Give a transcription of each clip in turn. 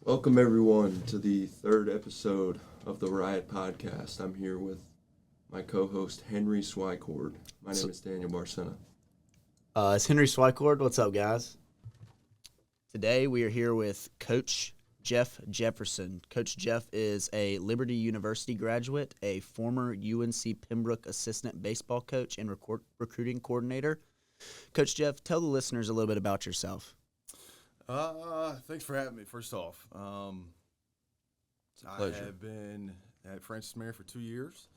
Welcome, everyone, to the third episode of the Riot podcast. I'm here with my co-host, Henry Swycord. My name is Daniel Barcena. It's Henry Swycord. What's up, guys? Today we are here with Coach Jeff Jefferson. Coach Jeff is a Liberty University graduate, a former UNC Pembroke assistant baseball coach and recruiting coordinator. Coach Jeff, tell the listeners a little bit about yourself. Thanks for having me, first off. I have been at Francis Marion for 2 years.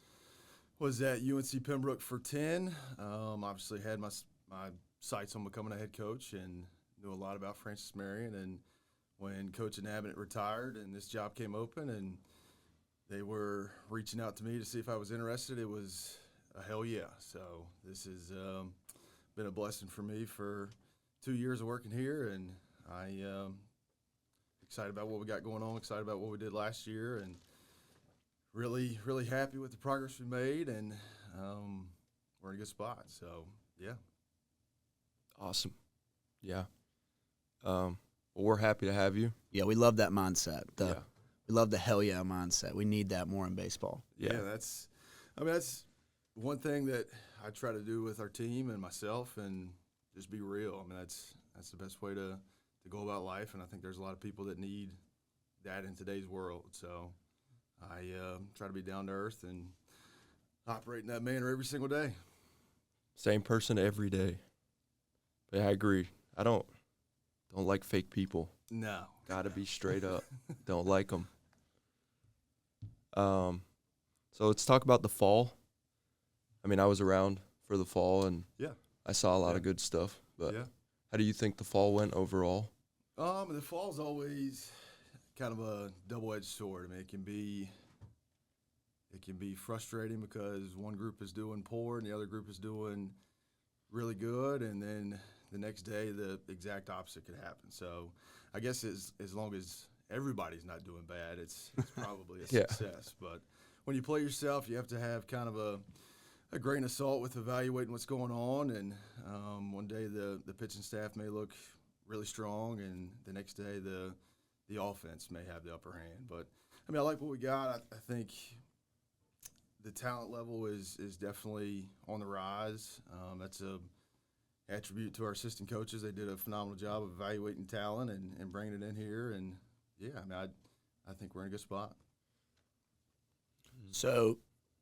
Was at UNC Pembroke for 10. Obviously had my sights on becoming a head coach and knew a lot about Francis Marion. And when Coach Inhabitant retired and this job came open and they were reaching out to me to see if I was interested, it was a hell yeah. So this has been a blessing for me for 2 years of working here, and I excited about what we got going on, excited about what we did last year, and really, really happy with the progress we made, and we're in a good spot. So, yeah. Awesome. Yeah. Well, we're happy to have you. Yeah, we love that mindset. We love the hell yeah mindset. We need that more in baseball. Yeah, that's one thing that I try to do with our team and myself, and just be real. I mean, that's the best way to go about life, and I think there's a lot of people that need that in today's world. So I try to be down to earth and operate in that manner every single day. Same person every day. But I agree. I don't like fake people. No. Got to be straight up. Don't like them. So let's talk about the fall. I mean, I was around for the fall, and I saw a lot of good stuff. But how do you think the fall went overall? The fall's always kind of a double-edged sword. I mean, it can be frustrating because one group is doing poor and the other group is doing really good, and then the next day the exact opposite could happen. So I guess as long as everybody's not doing bad, it's probably a success. But when you play yourself, you have to have kind of a grain of salt with evaluating what's going on, and one day the pitching staff may look really strong, and the next day the offense may have the upper hand. But I mean, I like what we got. I think the talent level is definitely on the rise. That's a attribute to our assistant coaches. They did a phenomenal job of evaluating talent and bringing it in here. And I mean, I think we're in a good spot. So,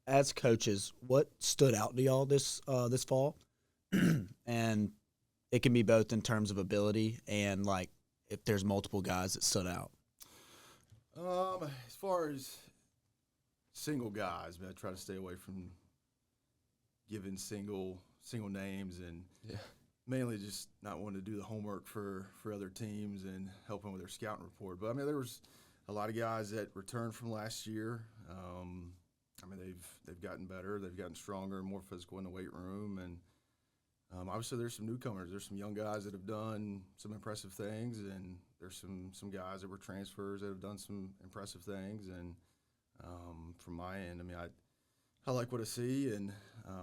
as coaches, what stood out to y'all this fall? And it can be both in terms of ability and, like, if there's multiple guys that stood out. As far as single guys, I try to stay away from giving single names, and mainly just not wanting to do the homework for other teams and helping with their scouting report. But I mean, there was a lot of guys that returned from last year. I mean, they've gotten better, they've gotten stronger, and more physical in the weight room, and obviously there's some newcomers. There's some young guys that have done some impressive things, and there's some guys that were transfers that have done some impressive things. And from my end, I mean, I like what I see, and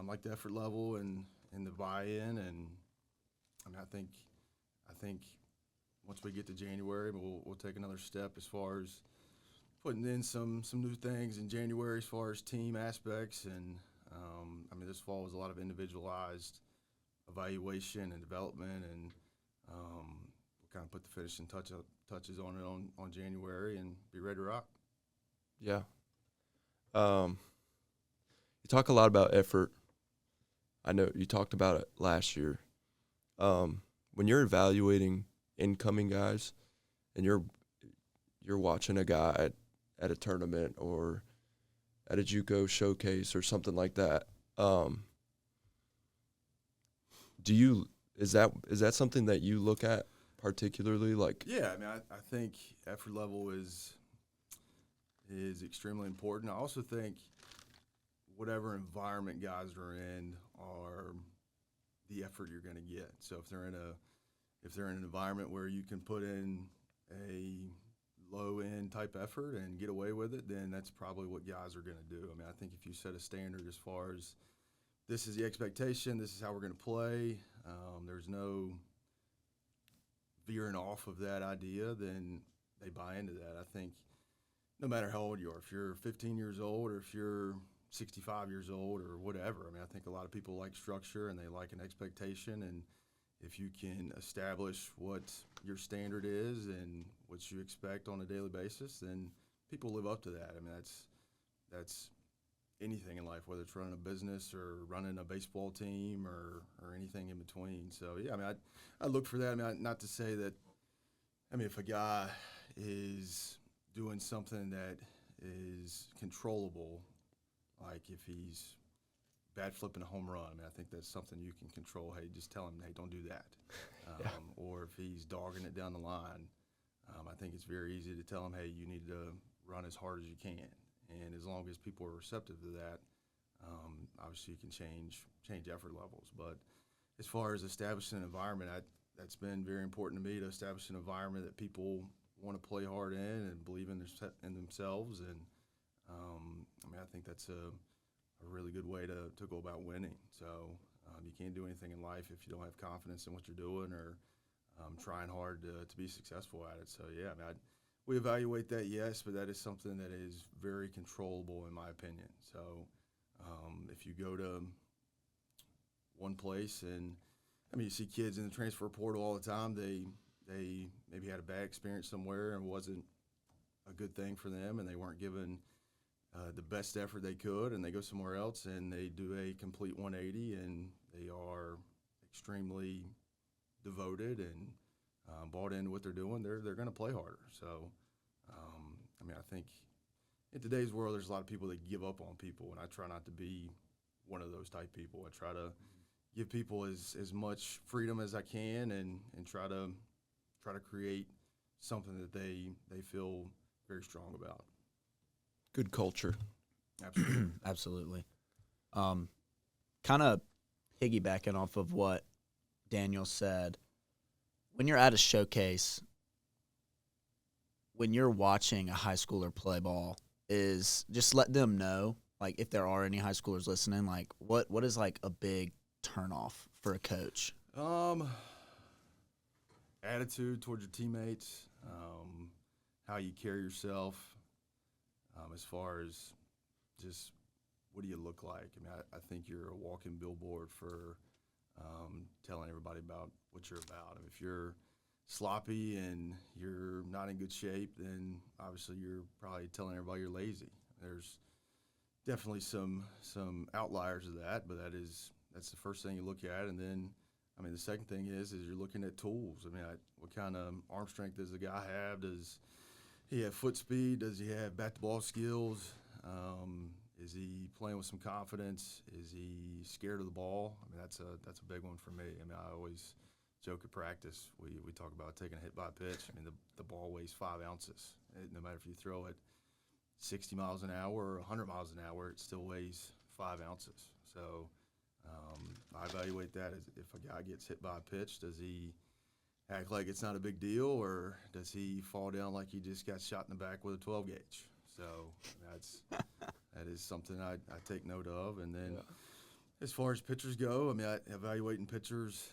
like the effort level and the buy-in. And I mean, I think once we get to January, we'll take another step as far as putting in some new things in January as far as team aspects. And I mean, this fall was a lot of individualized evaluation and development, and we'll kind of put the finishing touches on it on January and be ready to rock. Yeah. You talk a lot about effort. I know you talked about it last year. When you're evaluating incoming guys and you're watching a guy at a tournament or at a JUCO showcase or something like that, is that something that you look at particularly? Like, yeah, I mean, I think effort level is extremely important. I also think whatever environment guys are in are the effort you're going to get. So if they're in an environment where you can put in a low end type effort and get away with it, then that's probably what guys are going to do. I mean, I think if you set a standard as far as this is the expectation, this is how we're going to play, there's no veering off of that idea, then they buy into that. I think no matter how old you are, if you're 15 years old or if you're 65 years old or whatever, I mean, I think a lot of people like structure and they like an expectation. And if you can establish what your standard is and what you expect on a daily basis, then people live up to that. I mean, that's anything in life, whether it's running a business or running a baseball team or anything in between. So, yeah, I mean, I look for that. I mean, not to say that, I mean, if a guy is doing something that is controllable, like if he's bat flipping a home run, I mean, I think that's something you can control. Hey, just tell him, hey, don't do that. Yeah. Or if he's dogging it down the line, I think it's very easy to tell him, hey, you need to run as hard as you can. And as long as people are receptive to that, obviously you can change effort levels. But as far as establishing an environment, that's been very important to me, to establish an environment that people want to play hard in and believe in themselves. And I mean, I think that's a really good way to go about winning. So you can't do anything in life if you don't have confidence in what you're doing or trying hard to be successful at it. So, yeah, I mean, we evaluate that, yes, but that is something that is very controllable in my opinion. So if you go to one place and, I mean, you see kids in the transfer portal all the time, they maybe had a bad experience somewhere and wasn't a good thing for them, and they weren't given the best effort they could, and they go somewhere else and they do a complete 180 and they are extremely devoted and bought into what they're doing. They're going to play harder. So, I mean, I think in today's world, there's a lot of people that give up on people, and I try not to be one of those type people. I try to give people as much freedom as I can and try to create something that they feel very strong about. Good culture. Absolutely. Absolutely. Kind of piggybacking off of what Daniel said, when you're at a showcase, when you're watching a high schooler play ball, is just let them know, like, if there are any high schoolers listening, like, what is like a big turnoff for a coach? Attitude towards your teammates, how you carry yourself, as far as just what do you look like. I mean, I think you're a walking billboard for telling everybody about what you're about. If you're sloppy and you're not in good shape, then obviously you're probably telling everybody you're lazy. There's definitely some outliers of that, but that's the first thing you look at. And then, I mean, the second thing is you're looking at tools. I mean, what kind of arm strength does the guy have? Does he have foot speed? Does he have bat-to-ball skills? Is he playing with some confidence? Is he scared of the ball? I mean, that's a big one for me. I mean, I always joke at practice. We talk about taking a hit by pitch. I mean, the ball weighs 5 ounces. No matter if you throw it 60 miles an hour or 100 miles an hour, it still weighs 5 ounces. So I evaluate that as if a guy gets hit by a pitch, does he act like it's not a big deal, or does he fall down like he just got shot in the back with a 12 gauge? So that is something I take note of. And then as far as pitchers go, I mean, evaluating pitchers,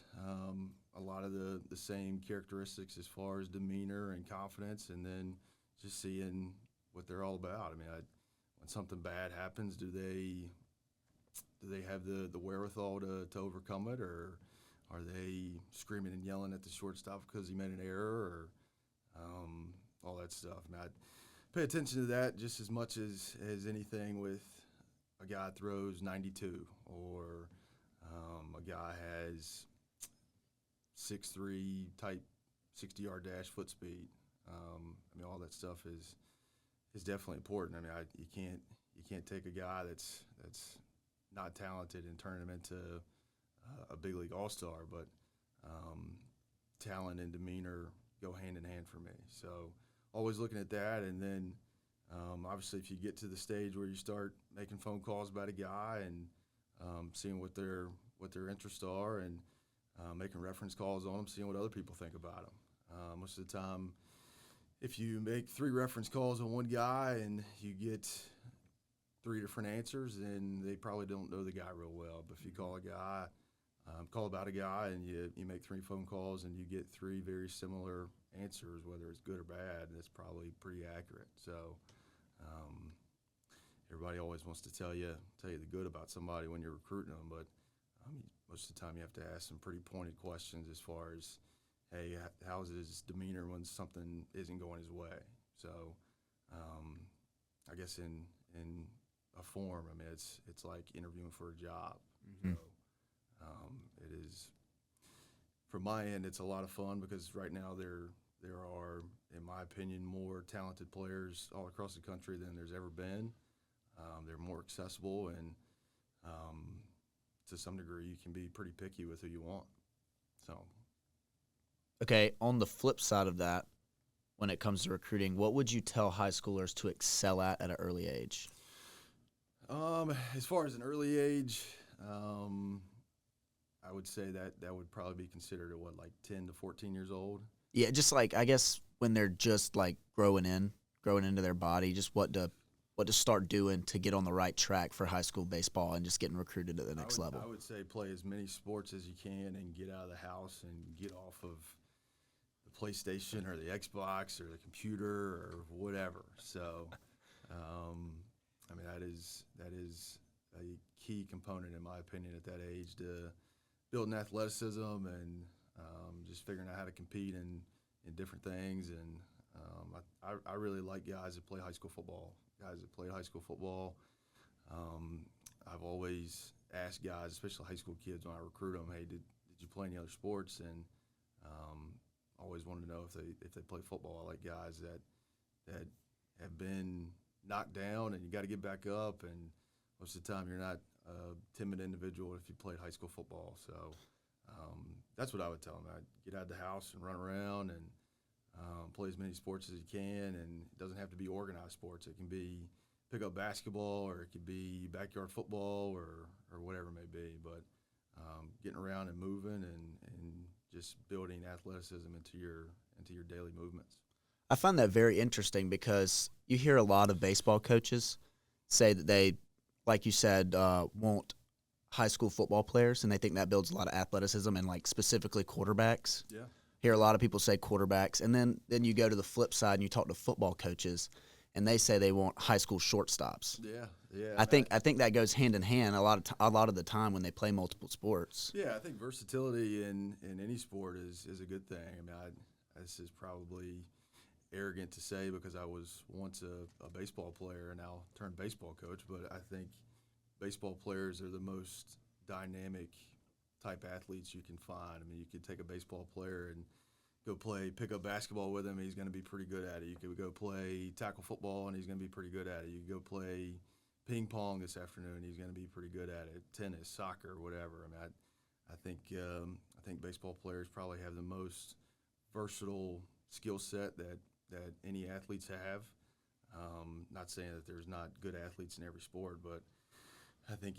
a lot of the same characteristics as far as demeanor and confidence, and then just seeing what they're all about. I mean, when something bad happens, do they have the wherewithal to overcome it, or are they screaming and yelling at the shortstop because he made an error, or all that stuff? I mean, I pay attention to that just as much as anything with a guy throws 92 or a guy has 6'3" type 60-yard dash foot speed. I mean, all that stuff is definitely important. I mean, you can't take a guy that's not talented and turn him into a big league all-star, but talent and demeanor go hand in hand for me. So always looking at that, and then obviously if you get to the stage where you start making phone calls about a guy and seeing what their interests are and making reference calls on them, seeing what other people think about them. Most of the time, if you make 3 reference calls on one guy and you get 3 different answers, then they probably don't know the guy real well. But if you call about a guy and you make 3 phone calls and you get 3 very similar answers, whether it's good or bad, and it's probably pretty accurate. So everybody always wants to tell you the good about somebody when you're recruiting them, but most of the time you have to ask some pretty pointed questions as far as, hey, how's his demeanor when something isn't going his way? So I guess in a form, I mean, it's like interviewing for a job. Mm-hmm. So it is, from my end, it's a lot of fun because right now there are, in my opinion, more talented players all across the country than there's ever been. They're more accessible, and to some degree, you can be pretty picky with who you want. So, Okay, on the flip side of that, when it comes to recruiting, what would you tell high schoolers to excel at an early age? As far as an early age, I would say that would probably be considered at like 10 to 14 years old. Yeah, just like I guess when they're just like growing into their body, just what to start doing to get on the right track for high school baseball and just getting recruited at the next level. I would say play as many sports as you can and get out of the house and get off of the PlayStation or the Xbox or the computer or whatever. So, I mean, that is a key component, in my opinion, at that age, to building athleticism and just figuring out how to compete in different things. And I really like guys that play high school football. Guys that played high school football. I've always asked guys, especially high school kids, when I recruit them, hey, did you play any other sports? And always wanted to know if they play football. I like guys that have been knocked down, and you got to get back up. And most of the time, you're not a timid individual if you played high school football. So that's what I would tell them. I'd get out of the house and run around and play as many sports as you can. And it doesn't have to be organized sports. It can be pick up basketball, or it could be backyard football, or whatever it may be. But getting around and moving and just building athleticism into your daily movements. I find that very interesting because you hear a lot of baseball coaches say that they, like you said, want high school football players, and they think that builds a lot of athleticism, and like specifically quarterbacks. Yeah. Hear a lot of people say quarterbacks, and then you go to the flip side and you talk to football coaches, and they say they want high school shortstops. Yeah, yeah. I think that goes hand in hand a lot of the time when they play multiple sports. Yeah, I think versatility in any sport is a good thing. I mean, this is probably arrogant to say because I was once a baseball player and now turned baseball coach, but I think baseball players are the most dynamic type athletes you can find. I mean, you could take a baseball player and go pick up basketball with him, and he's going to be pretty good at it. You could go play tackle football, and he's going to be pretty good at it. You could go play ping pong this afternoon, he's going to be pretty good at it. Tennis, soccer, whatever. I mean, I think baseball players probably have the most versatile skill set that any athletes have. Not saying that there's not good athletes in every sport, but I think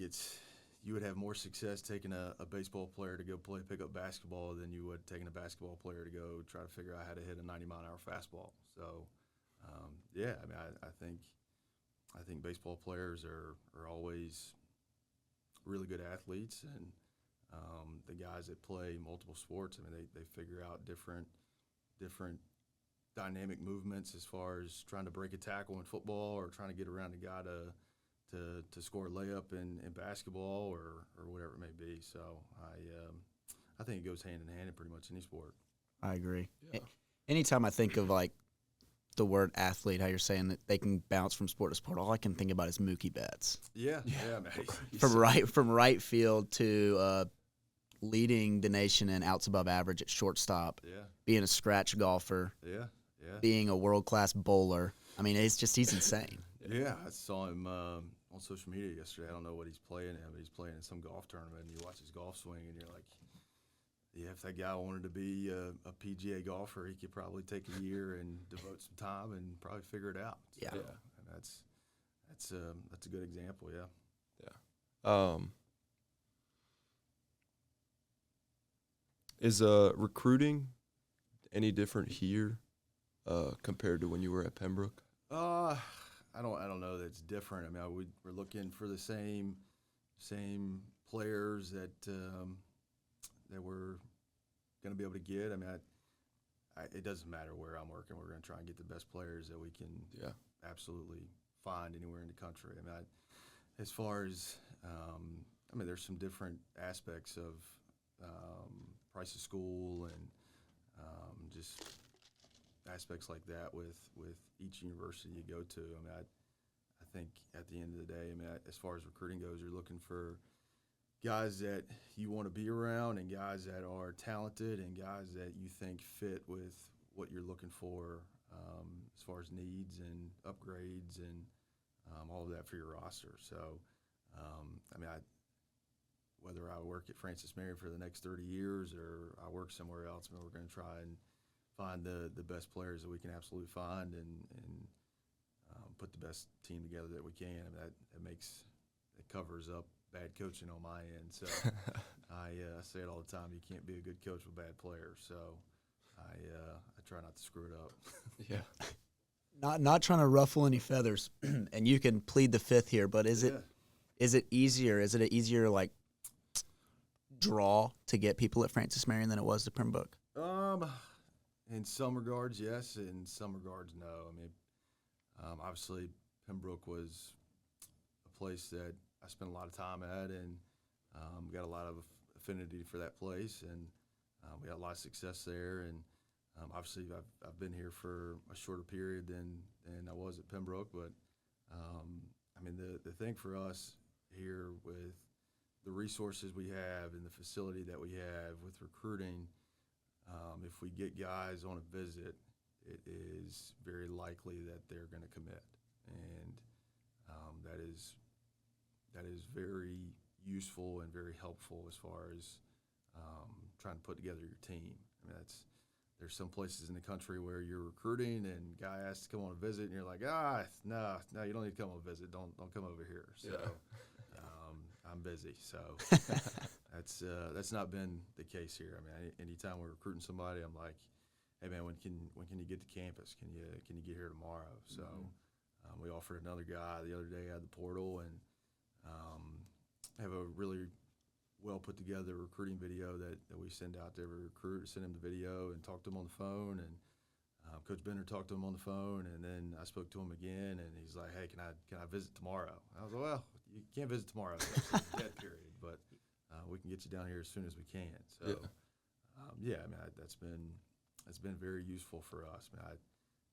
you would have more success taking a baseball player to go pick up basketball than you would taking a basketball player to go try to figure out how to hit a 90-mile-an-hour fastball. So, yeah, I mean, I think baseball players are always really good athletes, and the guys that play multiple sports, I mean, they figure out different dynamic movements as far as trying to break a tackle in football or trying to get around a guy to score a layup in basketball or whatever it may be. So I think it goes hand in hand in pretty much any sport. I agree. Yeah. Anytime I think of like the word athlete, how you're saying that they can bounce from sport to sport, all I can think about is Mookie Betts. Yeah, man. From right field to leading the nation in outs above average at shortstop, being a scratch golfer, being a world-class bowler. I mean, he's insane. Yeah, I saw him on social media yesterday. I don't know what he's playing in, but he's playing in some golf tournament, and you watch his golf swing, and you're like, yeah, if that guy wanted to be a PGA golfer, he could probably take a year and devote some time and probably figure it out. So, Yeah. And that's a good example, yeah. Yeah. Is recruiting any different here compared to when you were at Pembroke? I don't know that it's different. I mean, we're looking for the same players that we're going to be able to get. I mean, it doesn't matter where I'm working. We're going to try and get the best players that we can absolutely find anywhere in the country. I mean, as far as there's some different aspects of price of school and just aspects like that with each university you go to. I mean, I think at the end of the day, as far as recruiting goes, you're looking for guys that you want to be around and guys that are talented and guys that you think fit with what you're looking for as far as needs and upgrades and all of that for your roster. So, whether I work at Francis Marion for the next 30 years or I work somewhere else, we're going to try and find the best players that we can absolutely find and put the best team together that we can. It covers up bad coaching on my end. So I say it all the time, you can't be a good coach with bad players. So I try not to screw it up. Yeah. Not trying to ruffle any feathers, and you can plead the fifth here, but is it easier? Is it an easier draw to get people at Francis Marion than it was to Pembroke? In some regards, yes. In some regards, no. Obviously, Pembroke was a place that I spent a lot of time at, and got a lot of affinity for that place, and we had a lot of success there. And obviously, I've been here for a shorter period than I was at Pembroke, but the thing for us here with the resources we have and the facility that we have with recruiting, if we get guys on a visit, it is very likely that they're going to commit, and that is very useful and very helpful as far as trying to put together your team. There's some places in the country where you're recruiting and a guy asks to come on a visit, and you're like, no, you don't need to come on a visit. Don't come over here. So I'm busy. So that's not been the case here. Anytime we're recruiting somebody, I'm like, hey man, when can you get to campus? Can you get here tomorrow? So we offered another guy the other day out of the portal, and have a really well put together recruiting video that we send out to every recruit. Send him the video and talk to him on the phone, and Coach Bender talked to him on the phone, and then I spoke to him again, and he's like, hey, can I visit tomorrow? I was like, well, you can't visit tomorrow. It's a dead period, but we can get you down here as soon as we can. So that's been very useful for us.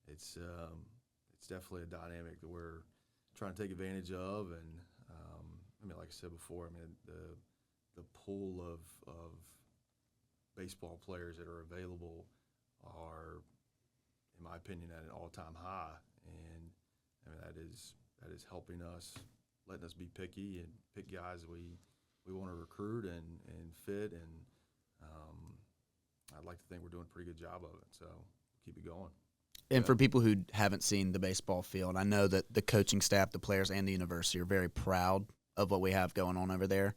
It's definitely a dynamic that we're trying to take advantage of, and like I said before, the pool of baseball players that are available are, in my opinion, at an all-time high, and that is helping us, letting us be picky and pick guys we want to recruit and fit, and I'd like to think we're doing a pretty good job of it, so keep it going. And for people who haven't seen the baseball field, I know that the coaching staff, the players, and the university are very proud of what we have going on over there.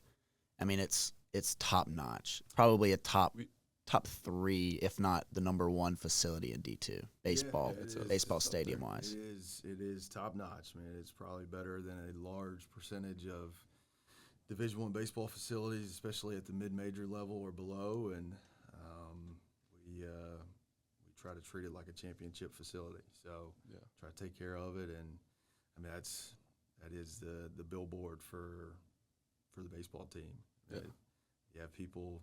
It's top notch, probably a top 3, if not the number 1 facility in D2 baseball, baseball stadium wise. It is top notch, man. It's probably better than a large percentage of Division I baseball facilities, especially at the mid-major level or below. And we try to treat it like a championship facility. So try to take care of it, and that is the billboard for the baseball team. People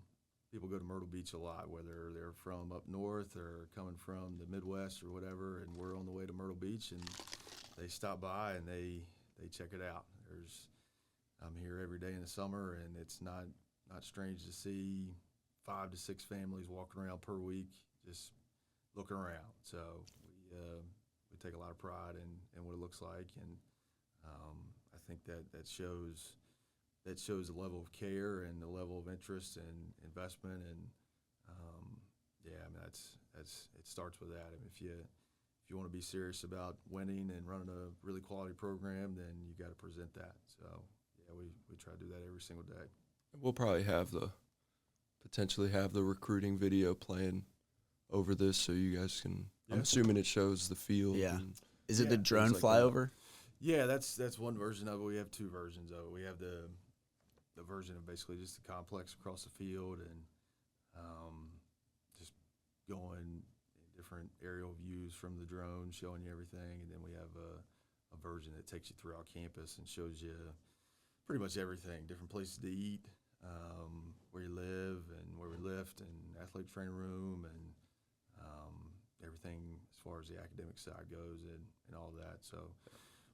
go to Myrtle Beach a lot, whether they're from up north or coming from the Midwest or whatever, and we're on the way to Myrtle Beach, and they stop by and they check it out. I'm here every day in the summer, and it's not strange to see 5 to 6 families walking around per week just looking around. So we take a lot of pride in what it looks like, and I think that shows the level of care and the level of interest and investment, and it starts with that. If you want to be serious about winning and running a really quality program, then you got to present that. So we try to do that every single day. We'll probably potentially have the recruiting video playing over this, so you guys can. I'm assuming it shows the field. Yeah. Is it the drone flyover? Yeah, that's one version of it. We have 2 versions of it. We have the version of basically just the complex across the field, and just going in different aerial views from the drone showing you everything, and then we have a version that takes you throughout campus and shows you pretty much everything, different places to eat, where you live and where we lift, and athletic training room, and everything as far as the academic side goes, and all that. So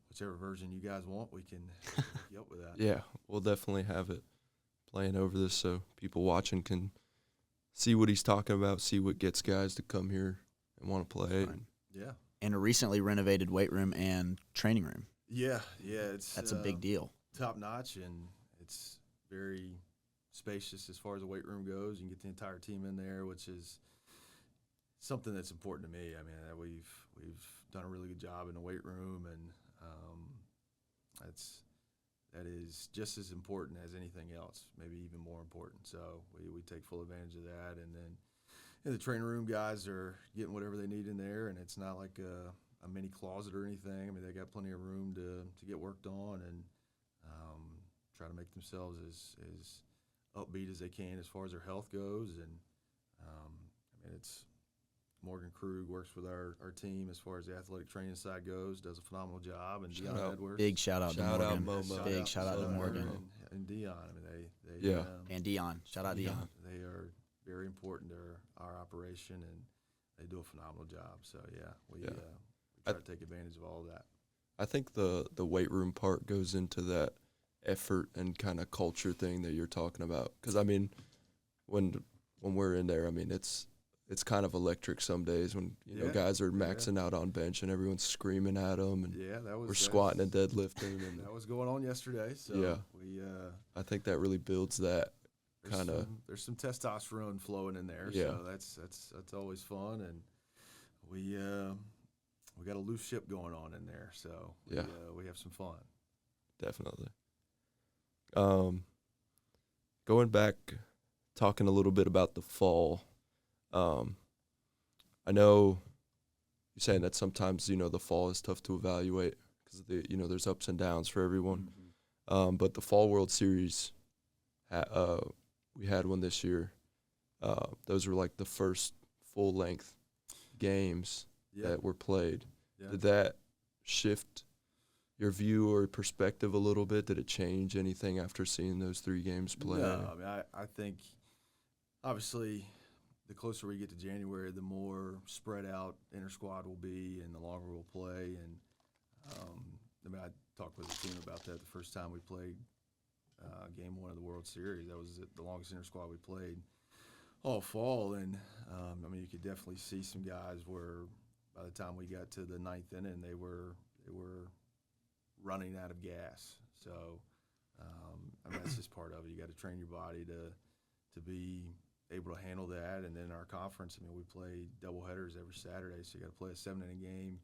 whichever version you guys want, we can hook you up with that. Yeah, we'll definitely have it playing over this so people watching can see what he's talking about, see what gets guys to come here and want to play. Right. Yeah. And a recently renovated weight room and training room. Yeah, That's a big deal. Top notch, and it's very spacious as far as the weight room goes. You can get the entire team in there, which is something that's important to me. I mean, we've done a really good job in the weight room, and that is just as important as anything else, maybe even more important. So we take full advantage of that, and then in the training room, guys are getting whatever they need in there, and it's not like a mini closet or anything. I mean, they got plenty of room to get worked on and try to make themselves as upbeat as they can as far as their health goes. And I mean, it's Morgan Krug works with our team as far as the athletic training side goes, does a phenomenal job. And Shout Dion out. Edwards. Big shout out to Morgan. Momo. Big shout out to Morgan. And Dion. I mean, they Yeah. And Dion. Shout out Dion. They are very important to our operation, and they do a phenomenal job. So, we try to take advantage of all of that. I think the weight room part goes into that effort and kind of culture thing that you're talking about. Because, I mean, when we're in there, I mean, it's kind of electric some days when you know guys are maxing out on bench and everyone's screaming at them, and we're squatting and deadlifting. And that was going on yesterday. So we I think that really builds that kind of. There's some testosterone flowing in there. Yeah. So that's always fun, and we got a loose ship going on in there. So we have some fun. Definitely. Going back, talking a little bit about the fall. I know you're saying that sometimes, the fall is tough to evaluate because, there's ups and downs for everyone. Mm-hmm. But the Fall World Series, we had one this year. Those were like the first full-length games that were played. Yeah. Did that shift your view or perspective a little bit? Did it change anything after seeing those 3 games play? No, I mean, I think obviously the closer we get to January, the more spread out inter-squad will be and the longer we'll play. And, I mean, I talked with the team about that the first time we played Game 1 of the World Series. That was the longest inter-squad we played all fall. And, I mean, you could definitely see some guys where by the time we got to the 9th inning, they were running out of gas. So, I mean, that's just part of it. You got to train your body to be able to handle that. And then our conference, I mean, we play double headers every Saturday, so you got to play a 7-inning game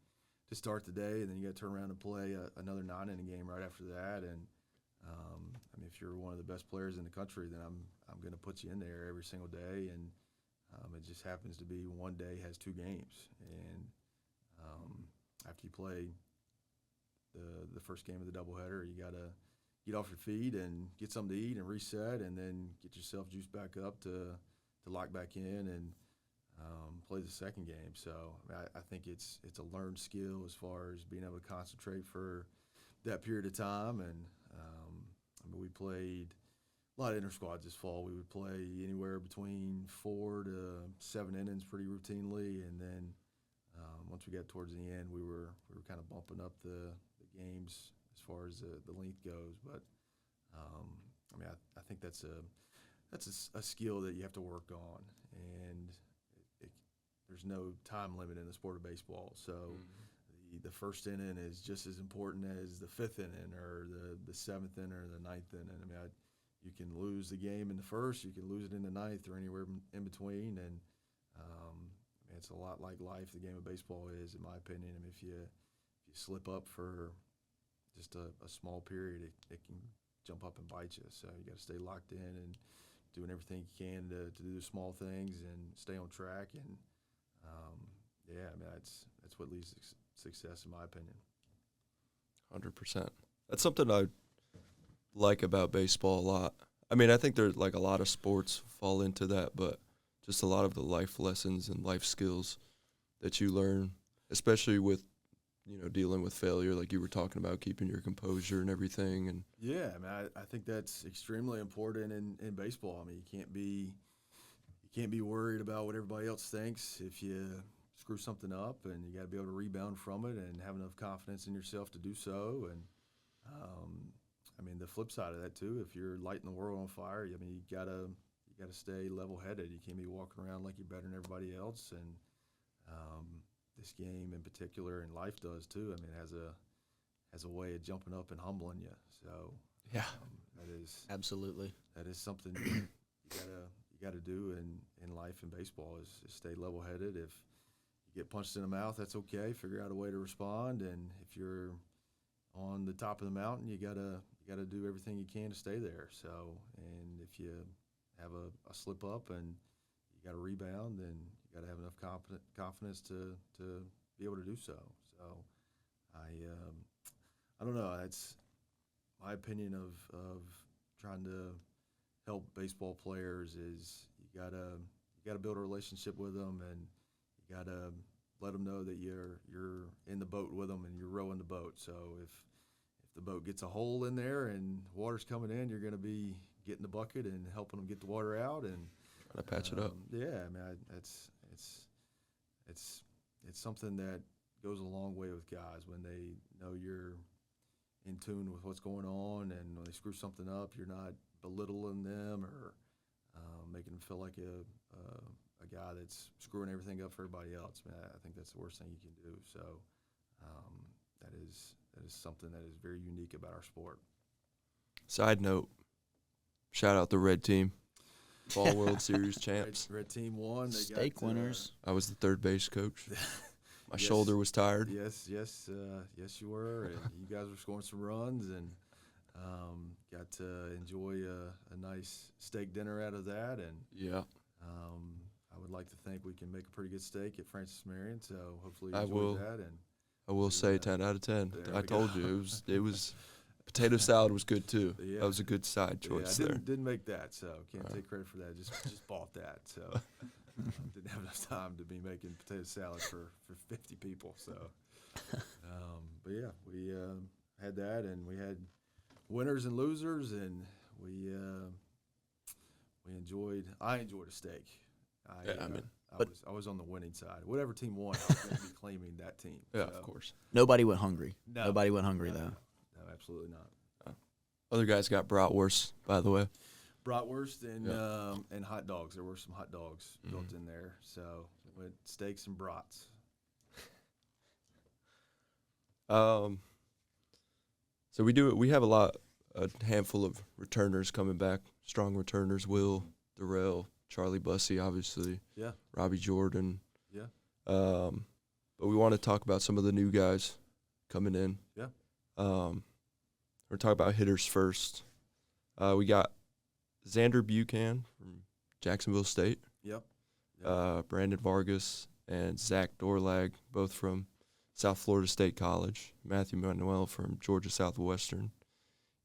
to start the day, and then you got to turn around and play another 9-inning game right after that. And I mean, if you're one of the best players in the country, then I'm going to put you in there every single day. And it just happens to be one day has 2 games, and after you play the first game of the doubleheader, you got to get off your feet and get something to eat and reset, and then get yourself juiced back up to lock back in and play the second game. So I think it's a learned skill as far as being able to concentrate for that period of time. And I mean, we played a lot of inter-squads this fall. We would play anywhere between 4 to 7 innings pretty routinely, and then once we got towards the end, we were kind of bumping up the games as far as the length goes. But I mean, I think that's a skill that you have to work on, and there's no time limit in the sport of baseball. So the first inning is just as important as the 5th inning or the 7th inning or the 9th inning. I mean, you can lose the game in the first, you can lose it in the 9th, or anywhere in between. And it's a lot like life. The game of baseball is, in my opinion. I mean, if you slip up for just a small period, it can jump up and bite you. So you got to stay locked in and doing everything you can to do the small things and stay on track. And I mean, that's what leads to success, in my opinion. 100%. That's something I like about baseball a lot. I mean, I think there's like a lot of sports fall into that, but just a lot of the life lessons and life skills that you learn, especially with, dealing with failure, like you were talking about, keeping your composure and everything? And Yeah, I mean, I think that's extremely important in baseball. I mean, you can't be worried about what everybody else thinks if you screw something up, and you got to be able to rebound from it and have enough confidence in yourself to do so. And I mean, the flip side of that too, if you're lighting the world on fire, I mean, you gotta stay level-headed. You can't be walking around like you're better than everybody else. And this game in particular, and life does too. I mean, it has a way of jumping up and humbling you. So yeah, absolutely that is something you gotta do in life and baseball is stay level-headed. If you get punched in the mouth, that's okay. Figure out a way to respond. And if you're on the top of the mountain, you gotta do everything you can to stay there. So, and if you have a slip up and you got to rebound, then you got to have enough confidence to be able to do so. So, I don't know. That's my opinion of trying to help baseball players is you gotta build a relationship with them, and you gotta let them know that you're in the boat with them and you're rowing the boat. So if the boat gets a hole in there and water's coming in, you're going to be getting the bucket and helping them get the water out and trying to patch it up. Yeah, I mean, it's something that goes a long way with guys when they know you're in tune with what's going on, and when they screw something up, you're not belittling them or making them feel like a guy that's screwing everything up for everybody else. Man, I think that's the worst thing you can do. So that is something that is very unique about our sport. Side note, shout out the red team, Fall World Series champs. Red team won. They Steak winners. I was the third base coach. My shoulder was tired. Yes, you were. And you guys were scoring some runs, and got to enjoy a nice steak dinner out of that. And yeah, I would like to think we can make a pretty good steak at Francis Marion. So hopefully you I enjoy will. that. And I will say 10 out of 10. There I we told go. you it was potato salad was good too. Yeah. That was a good side choice I there. didn't make that, so can't take credit for that. Just bought that, so didn't have enough time to be making potato salad for 50 people. So, but yeah, we had that, and we had winners and losers, and I enjoyed a steak. I was on the winning side. Whatever team won, I was going to be claiming that team. Yeah, so. of course. Nobody went hungry. No. Nobody went hungry though. No, absolutely not. Other guys got bratwurst, by the way. Bratwurst and hot dogs. There were some hot dogs built in there. So with steaks and brats. So we have a handful of returners coming back. Strong returners, Will, Darrell, Charlie Bussey, obviously. Yeah. Robbie Jordan. Yeah. But we want to talk about some of the new guys coming in. Yeah. We're talking about hitters first. We got Xander Buchanan from Jacksonville State. Yep. Brandon Vargas and Zach Dorlag, both from South Florida State College. Matthew Manuel from Georgia Southwestern.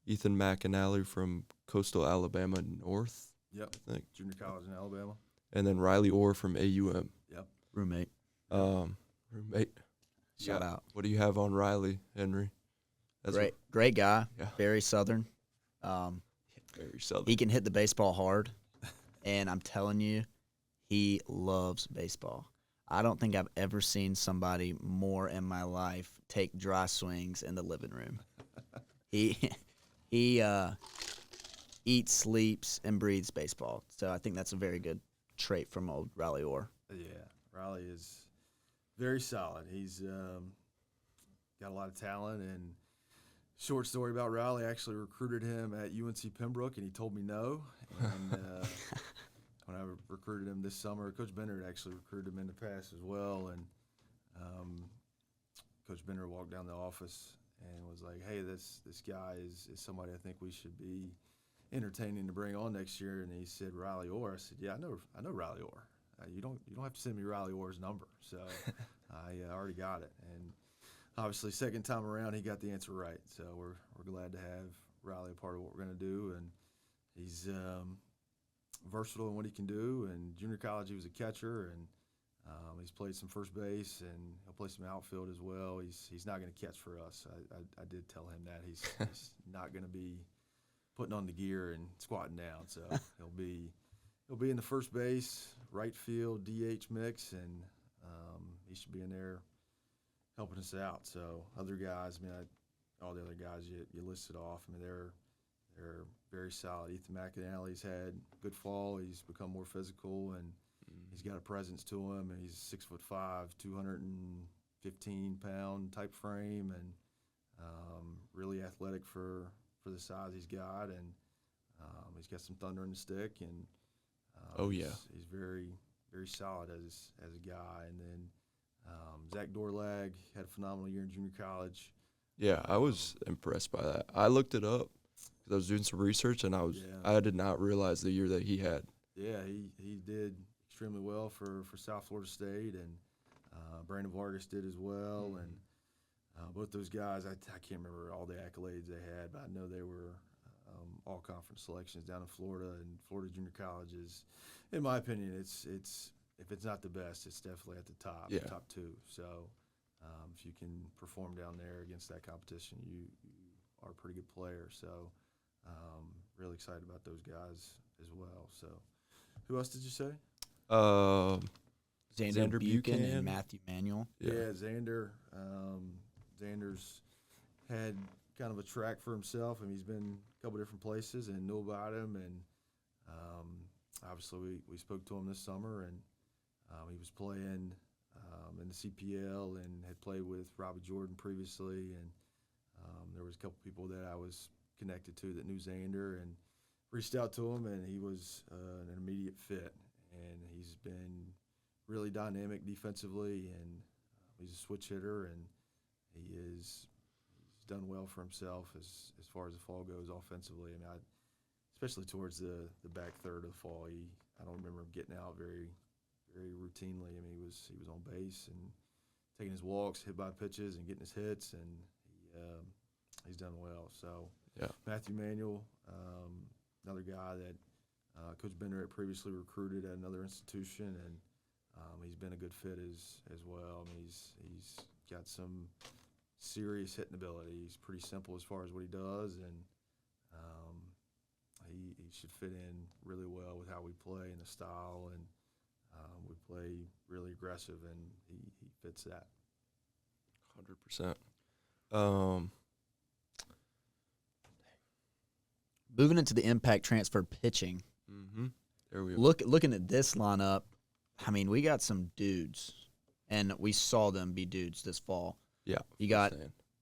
Ethan McAnally from Coastal Alabama North. Yep. I think. Junior college in Alabama. And then Riley Orr from AUM. Yep. Roommate. Roommate. Shout out. What do you have on Riley, Henry? Great guy. Yeah. Very Southern. Very Southern. He can hit the baseball hard, and I'm telling you, he loves baseball. I don't think I've ever seen somebody more in my life take dry swings in the living room. He eats, sleeps, and breathes baseball. So I think that's a very good trait from old Riley Orr. Yeah, Riley is very solid. He's got a lot of talent. And short story about Riley, I actually recruited him at UNC Pembroke, and he told me no. And when I recruited him this summer, Coach Bender actually recruited him in the past as well. And Coach Bender walked down the office and was like, "Hey, this guy is somebody I think we should be entertaining to bring on next year." And he said, "Riley Orr." I said, "Yeah, I know Riley Orr. You don't have to send me Riley Orr's number." So I already got it. And obviously, second time around, he got the answer right. So we're glad to have Riley a part of what we're going to do. And he's versatile in what he can do. And junior college, he was a catcher, and He's played some first base, and he'll play some outfield as well. He's not going to catch for us. I did tell him that he's not going to be putting on the gear and squatting down. So he'll be in the first base, right field, DH mix, and he should be in there helping us out. So other guys, I mean, all the other guys you listed off, I mean, they're very solid. Ethan McAnally's had a good fall. He's become more physical, and he's got a presence to him, and he's 6'5", 215-pound type frame, and really athletic for the size he's got, and he's got some thunder in the stick, and he's very, very solid as a guy. And then Zach Dorlag had a phenomenal year in junior college. Yeah, I was impressed by that. I looked it up because I was doing some research, and I did not realize the year that he had. Yeah, he did extremely well for South Florida State, and Brandon Vargas did as well. And both those guys, I can't remember all the accolades they had, but I know they were all conference selections down in Florida, and Florida Junior College is, in my opinion, it's if it's not the best, it's definitely at the top, top two. So if you can perform down there against that competition, you are a pretty good player. So really excited about those guys as well. So who else did you say? Xander Buchanan and Matthew Manuel. Yeah, Xander. Xander's had kind of a track for himself. I mean, he's been a couple different places and knew about him. And obviously we spoke to him this summer, and he was playing in the CPL and had played with Robbie Jordan previously. And there was a couple people that I was connected to that knew Xander and reached out to him, and he was an immediate fit. And he's been really dynamic defensively, and he's a switch hitter, and he's done well for himself as far as the fall goes offensively. I mean, especially towards the back third of the fall, I don't remember him getting out very, very routinely. I mean, he was on base and taking his walks, hit by pitches, and getting his hits, and he's done well. So Matthew Manuel, another guy that Coach Bender had previously recruited at another institution, and he's been a good fit as well. I mean, he's got some serious hitting ability. He's pretty simple as far as what he does, and he should fit in really well with how we play and the style. And we play really aggressive, and he fits that. 100%. Moving into the impact transfer pitching. Mm-hmm. There we go. Looking at this lineup, I mean, we got some dudes, and we saw them be dudes this fall. Yeah. You got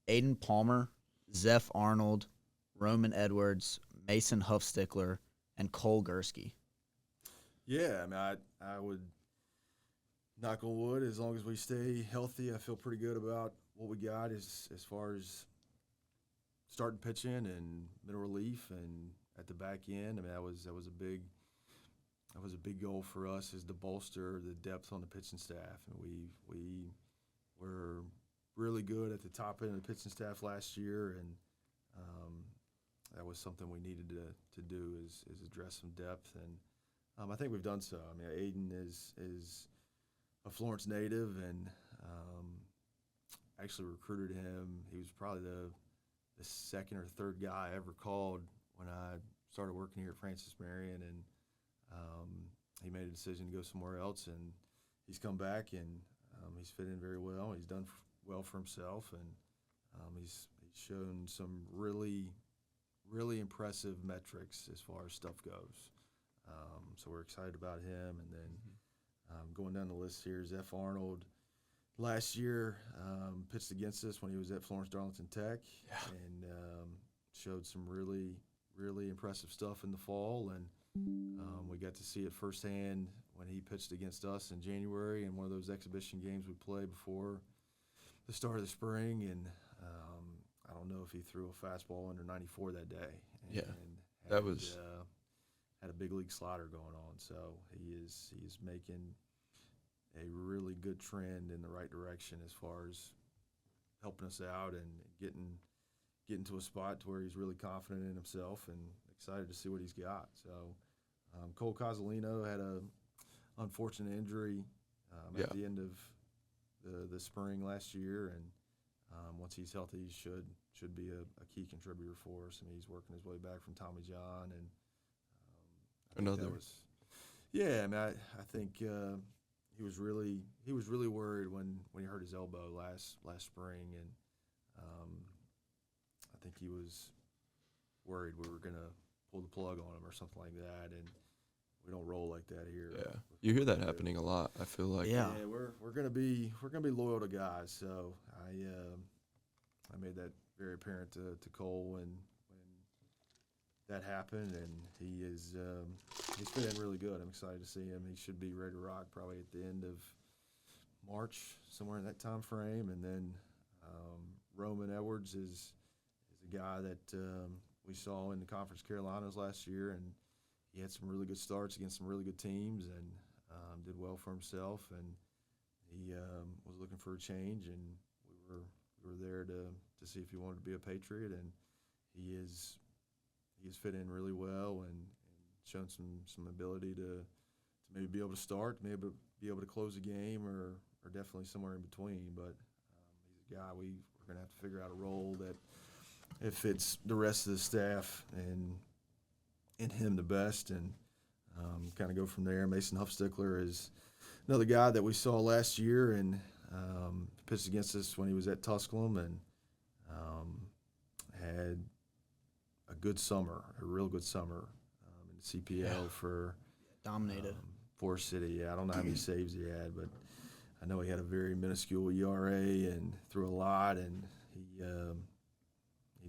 Aiden Palmer, Zeph Arnold, Roman Edwards, Mason Huffstickler, and Cole Gursky. Yeah, I mean, I would knock on wood, as long as we stay healthy, I feel pretty good about what we got as far as starting pitching and middle relief and at the back end. I mean, that was a big goal for us, is to bolster the depth on the pitching staff. And we were really good at the top end of the pitching staff last year, and that was something we needed to do is address some depth. And I think we've done so. I mean, Aiden is a Florence native, and actually recruited him. He was probably the second or third guy I ever called when I started working here at Francis Marion, and he made a decision to go somewhere else, and he's come back, and he's fit in very well. He's done well for himself, and he's shown some really, really impressive metrics as far as stuff goes. So we're excited about him. And then going down the list here, Zeph Arnold. Last year, pitched against us when he was at Florence Darlington Tech, and showed some really, really impressive stuff in the fall. And we got to see it firsthand when he pitched against us in January in one of those exhibition games we played before the start of the spring. And I don't know if he threw a fastball under 94 that day. And had a big league slider going on. So he is making a really good trend in the right direction as far as helping us out and getting to a spot to where he's really confident in himself, and excited to see what he's got. So Cole Cozzolino had a unfortunate injury at the end of the spring last year, and once he's healthy, he should be a key contributor for us. I mean, he's working his way back from Tommy John, and I mean, I think he was really worried when he hurt his elbow last spring, and I think he was worried we were gonna pull the plug on him or something like that, and we don't roll like that here. Yeah, you hear that happening a lot. I feel like we're gonna be loyal to guys. So I made that very apparent to Cole when that happened, and he's fit in really good. I'm excited to see him. He should be ready to rock probably at the end of March, somewhere in that time frame. And then Roman Edwards is a guy that we saw in the Conference Carolinas last year, and he had some really good starts against some really good teams, and did well for himself. And he was looking for a change, and we were there to see if he wanted to be a Patriot, and he's fit in really well and shown some ability to maybe be able to start, maybe be able to close a game, or definitely somewhere in between. But he's a guy we're going to have to figure out a role that it fits the rest of the staff and him the best, and kind of go from there. Mason Huffstickler is another guy that we saw last year, and pitched against us when he was at Tusculum, and had a good summer, a real good summer in the CPL for dominated Forest City. Yeah, I don't know how many saves he had, but I know he had a very minuscule ERA and threw a lot, and he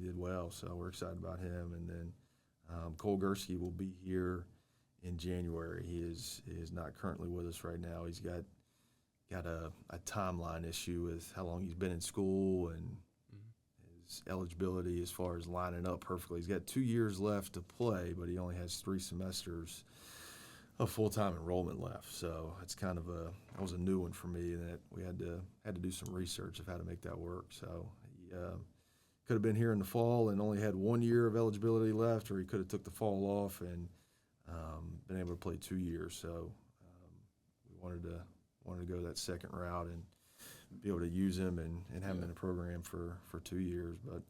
did well. So we're excited about him. And then Cole Gursky will be here in January. He is not currently with us right now. He's got a timeline issue with how long he's been in school and his eligibility as far as lining up perfectly. He's got 2 years left to play, but he only has 3 semesters of full-time enrollment left. So it's kind of that was a new one for me, that we had to do some research of how to make that work. So he could have been here in the fall and only had 1 year of eligibility left, or he could have took the fall off and been able to play 2 years. So we wanted to go that second route and be able to use him and have him in the program for 2 years. But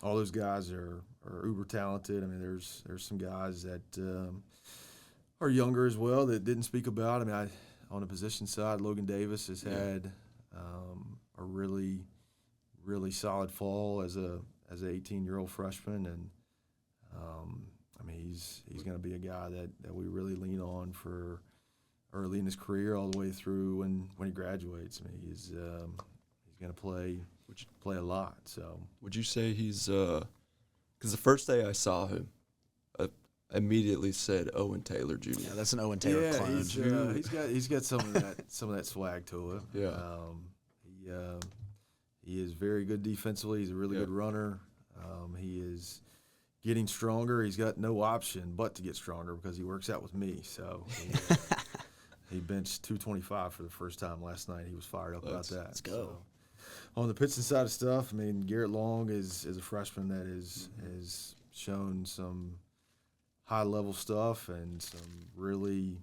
all those guys are uber talented. I mean, there's some guys that are younger as well that didn't speak about. I mean, on the position side, Logan Davis has had a really, really solid fall as a 18-year-old freshman, and I mean, he's going to be a guy that we really lean on for early in his career all the way through when he graduates. I mean, he's going to play a lot. So would you say he's because the first day I saw him, I immediately said Owen Taylor Jr. Yeah, that's an Owen Taylor clone. He's got some of that swag to him. Yeah. He is very good defensively. He's a really good runner. He is getting stronger. He's got no option but to get stronger because he works out with me. So he benched 225 for the first time last night. He was fired up about that. Let's go. So, on the pitching side of stuff, I mean, Garrett Long is a freshman that has shown some high-level stuff and some really,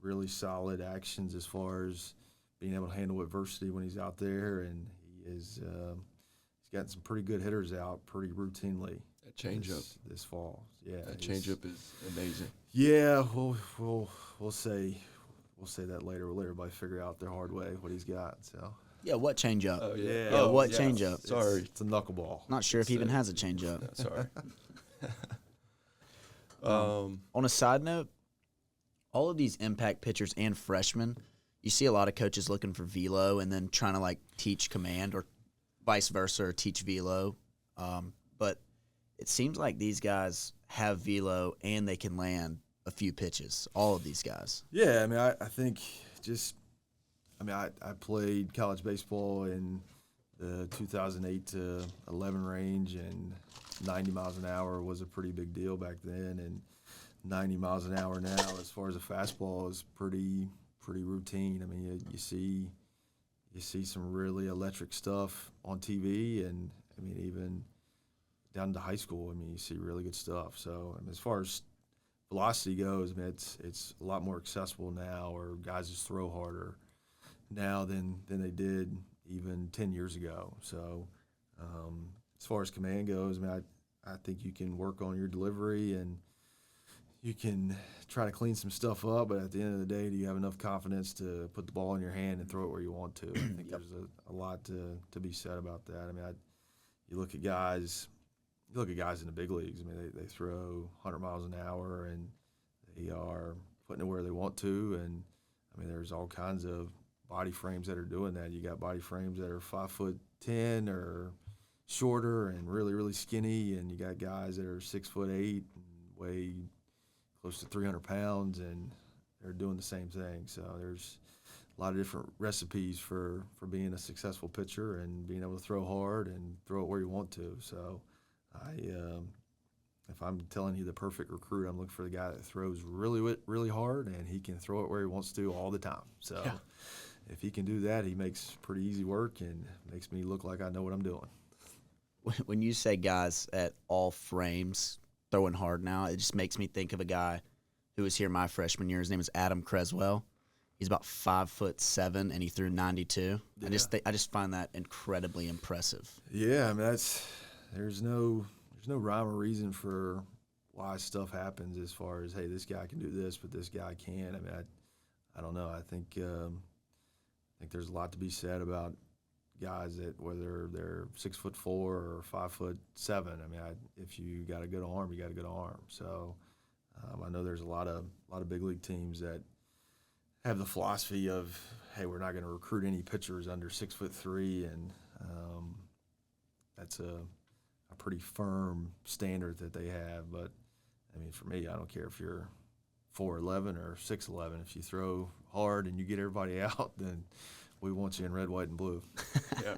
really solid actions as far as being able to handle adversity when he's out there, and he's got some pretty good hitters out pretty routinely. That changeup this fall, yeah. That changeup is amazing. Yeah, we'll say that later. We'll let everybody figure out the hard way what he's got. So. Yeah, what changeup? Oh yeah. Yeah, what changeup? Sorry, it's a knuckleball. Not sure if he even has a changeup. Sorry. On a side note, all of these impact pitchers and freshmen, you see a lot of coaches looking for velo and then trying to teach command or vice versa, or teach velo. But it seems like these guys have velo and they can land a few pitches. All of these guys. Yeah, I mean, I think I played college baseball in the 2008 to 11 range, and 90 miles an hour was a pretty big deal back then, and 90 miles an hour now, as far as a fastball, is pretty routine. I mean, you see some really electric stuff on TV, and I mean, even down to high school, I mean, you see really good stuff. So, I mean, as far as velocity goes, I mean, it's a lot more accessible now, or guys just throw harder now than they did even 10 years ago. So as far as command goes, I mean, I think you can work on your delivery and you can try to clean some stuff up, but at the end of the day, do you have enough confidence to put the ball in your hand and throw it where you want to? I think there's a lot to be said about that. I mean, you look at guys in the big leagues. I mean, they throw 100 miles an hour and they are putting it where they want to. And I mean, there's all kinds of body frames that are doing that. You got body frames that are 5'10" or shorter and really, really skinny, and you got guys that are 6'8" and weigh close to 300 pounds, and they're doing the same thing. So there's a lot of different recipes for being a successful pitcher and being able to throw hard and throw it where you want to. So if I'm telling you the perfect recruit, I'm looking for the guy that throws really, really hard and he can throw it where he wants to all the time. So if he can do that, he makes pretty easy work and makes me look like I know what I'm doing. When you say guys at all frames throwing hard now, it just makes me think of a guy who was here my freshman year. His name is Adam Creswell. He's about 5'7", and he threw 92. Yeah. I just find that incredibly impressive. Yeah, I mean there's no rhyme or reason for why stuff happens as far as, hey, this guy can do this, but this guy can't. I mean, I don't know. I think there's a lot to be said about guys that whether they're 6'4" or 5'7". I mean, if you got a good arm, you got a good arm. So I know there's a lot of big league teams that have the philosophy of, hey, we're not going to recruit any pitchers under 6'3", and that's a pretty firm standard that they have. But I mean, for me, I don't care if you're 4'11" or 6'11". If you throw hard and you get everybody out, then we want you in red, white, and blue. Yeah.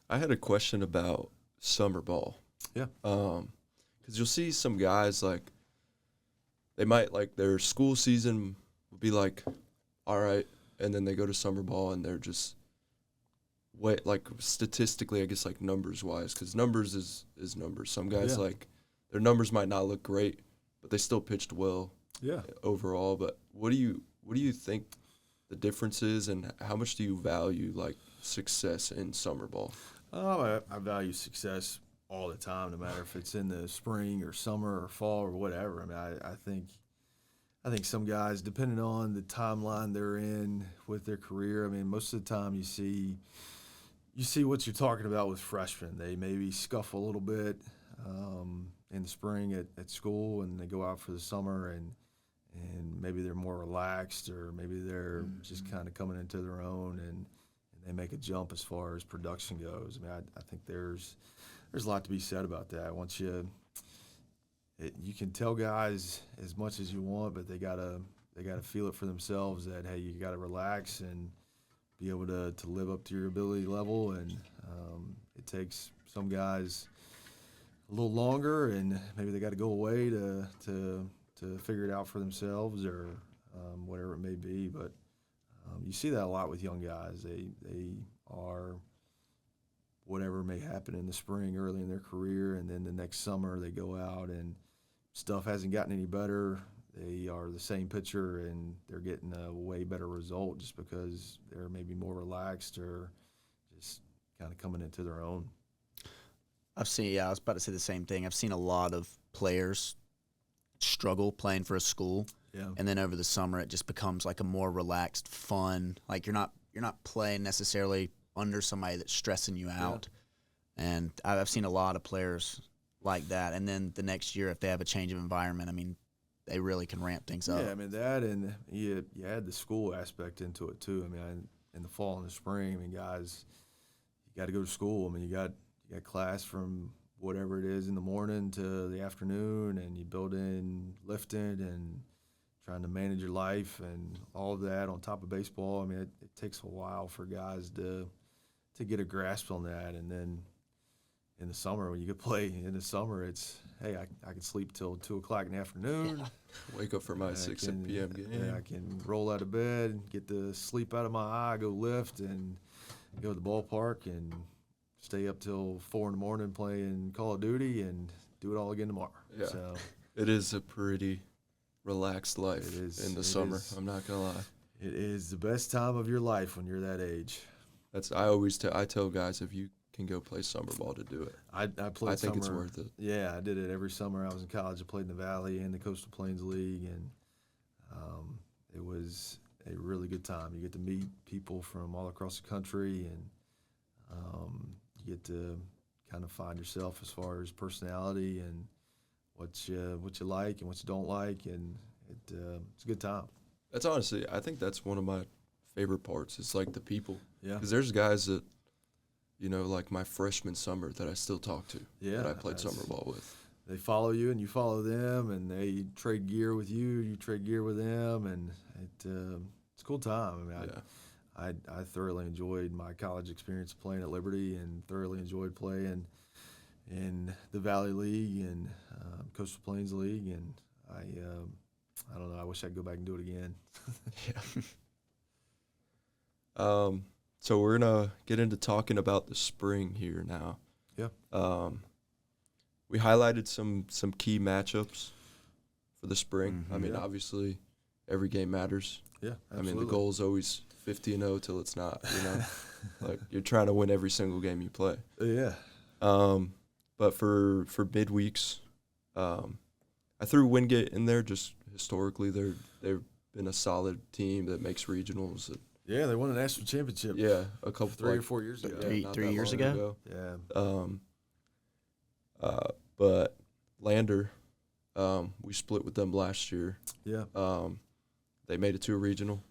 I had a question about summer ball. Yeah. Because you'll see some guys, like, they might, like, their school season would be like, all right, and then they go to summer ball and they're just like, statistically, I guess, like, numbers-wise, because numbers is numbers. Some guys, like, their numbers might not look great, but they still pitched well overall. But what do you think the difference is, and how much do you value, like, success in summer ball? I value success all the time, no matter if it's in the spring or summer or fall or whatever. I mean, I think some guys, depending on the timeline they're in with their career, I mean, most of the time you see what you're talking about with freshmen. They maybe scuffle a little bit in the spring at school, and they go out for the summer, and maybe they're more relaxed, or maybe they're just kind of coming into their own, and they make a jump as far as production goes. I mean, I think there's a lot to be said about that. Once you can tell guys as much as you want, but they gotta feel it for themselves that, hey, you gotta relax and be able to live up to your ability level. And it takes some guys a little longer, and maybe they got to go away to figure it out for themselves, or whatever it may be. But you see that a lot with young guys. They are, whatever may happen in the spring early in their career, and then the next summer they go out and stuff hasn't gotten any better. They are the same pitcher, and they're getting a way better result just because they're maybe more relaxed or just kind of coming into their own. I was about to say the same thing. I've seen a lot of players struggle playing for a school, and then over the summer it just becomes like a more relaxed, fun. Like you're not playing necessarily under somebody that's stressing you out. And I've seen a lot of players like that. And then the next year, if they have a change of environment, I mean, they really can ramp things up. Yeah, I mean, that, and you add the school aspect into it too. I mean, in the fall and the spring, I mean, guys, you got to go to school. I mean, you got class from whatever it is in the morning to the afternoon, and you build in lifting and trying to manage your life and all of that on top of baseball. I mean, it takes a while for guys to get a grasp on that. And then in the summer, when you could play in the summer, it's, hey, I can sleep till 2 o'clock in the afternoon. Wake up for my 6 p.m. game. Yeah, I can roll out of bed, get the sleep out of my eye, go lift, and go to the ballpark and stay up till 4 in the morning playing Call of Duty, and do it all again tomorrow. Yeah. So It is a pretty relaxed life in the summer. I'm not going to lie. It is the best time of your life when you're that age. I tell guys, if you can go play summer ball, to do it. I played I think summer, it's worth it. Yeah, I did it every summer. I was in college. I played in the Valley and the Coastal Plains League, and it was a really good time. You get to meet people from all across the country, and you get to kind of find yourself as far as personality and what you like and what you don't like, and it's a good time. That's honestly, I think that's one of my favorite parts. It's like the people. Yeah. Because there's guys that, like my freshman summer that I still talk to. Yeah. That I played summer ball with. They follow you and you follow them, and they trade gear with you. You trade gear with them, and it's a cool time. I mean, I thoroughly enjoyed my college experience playing at Liberty, and thoroughly enjoyed playing in the Valley League and Coastal Plains League, and I don't know. I wish I could go back and do it again. Yeah. So we're gonna get into talking about the spring here now. Yeah. We highlighted some key matchups for the spring. Mm-hmm. I mean, Yeah. obviously, every game matters. Yeah, I absolutely. mean, the goal is always 50-0 till it's not. Like you're trying to win every single game you play. Yeah. But for midweeks, I threw Wingate in there. Just historically, they've been a solid team that makes regionals. Yeah, they won a national championship. Yeah, a couple 3 or 4 years ago. not Three that years long ago? Yeah. But Lander, we split with them last year. Yeah. They made it to a regional.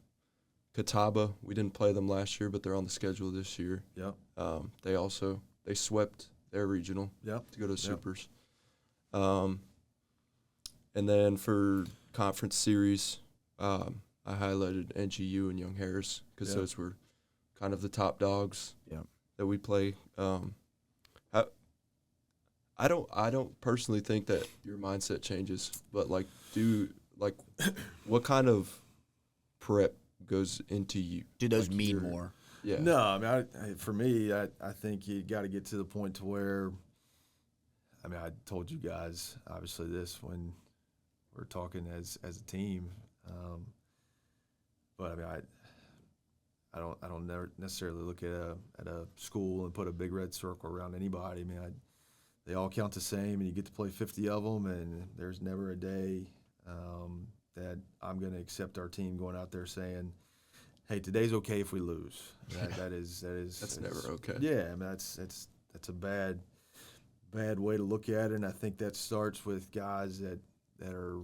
Catawba, we didn't play them last year, but they're on the schedule this year. Yeah. They swept their regional Yeah. to go to the Yeah. Supers. And then for conference series, I highlighted NGU and Young Harris because Yeah. those were kind of the top dogs Yeah. that we play. I don't personally think that your mindset changes, but what kind of prep goes into you? Do those Like mean your- more? Yeah. No, I mean, for me, I think you got to get to the point to where, I mean, I told you guys obviously this when we're talking as a team, but I mean, I don't never necessarily look at a school and put a big red circle around anybody. I mean, they all count the same, and you get to play 50 of them, and there's never a day that I'm going to accept our team going out there saying, hey, today's okay if we lose. That is That's never okay. Yeah, I mean that's a bad way to look at it, and I think that starts with guys that are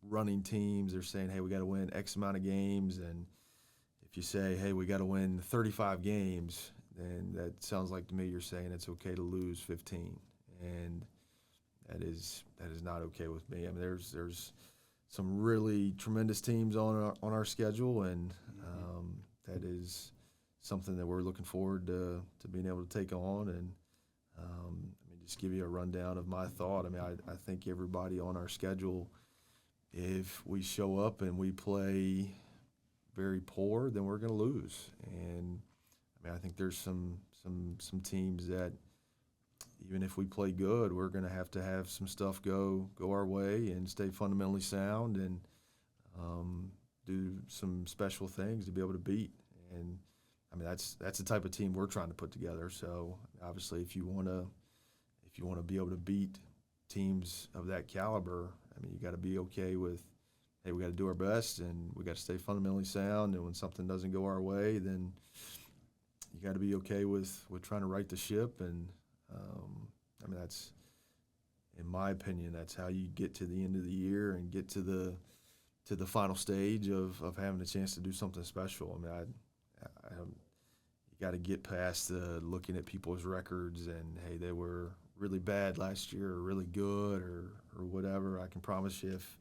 running teams. They're saying, hey, we got to win X amount of games, and if you say, hey, we got to win 35 games, then that sounds like to me you're saying it's okay to lose 15, and that is not okay with me. I mean, there's some really tremendous teams on our schedule, and that is something that we're looking forward to being able to take on. And I mean, just give you a rundown of my thought. I mean, I think everybody on our schedule, if we show up and we play very poor, then we're going to lose. And I mean, I think there's some teams that even if we play good, we're going to have some stuff go our way and stay fundamentally sound and do some special things to be able to beat. And I mean, that's the type of team we're trying to put together. So obviously, if you want to be able to beat teams of that caliber, I mean, you got to be okay with, hey, we got to do our best and we got to stay fundamentally sound. And when something doesn't go our way, then you got to be okay with trying to right the ship. And I mean, that's, in my opinion, that's how you get to the end of the year and get to the final stage of having a chance to do something special. I mean, you got to get past looking at people's records and, hey, they were really bad last year or really good or whatever. I can promise you, if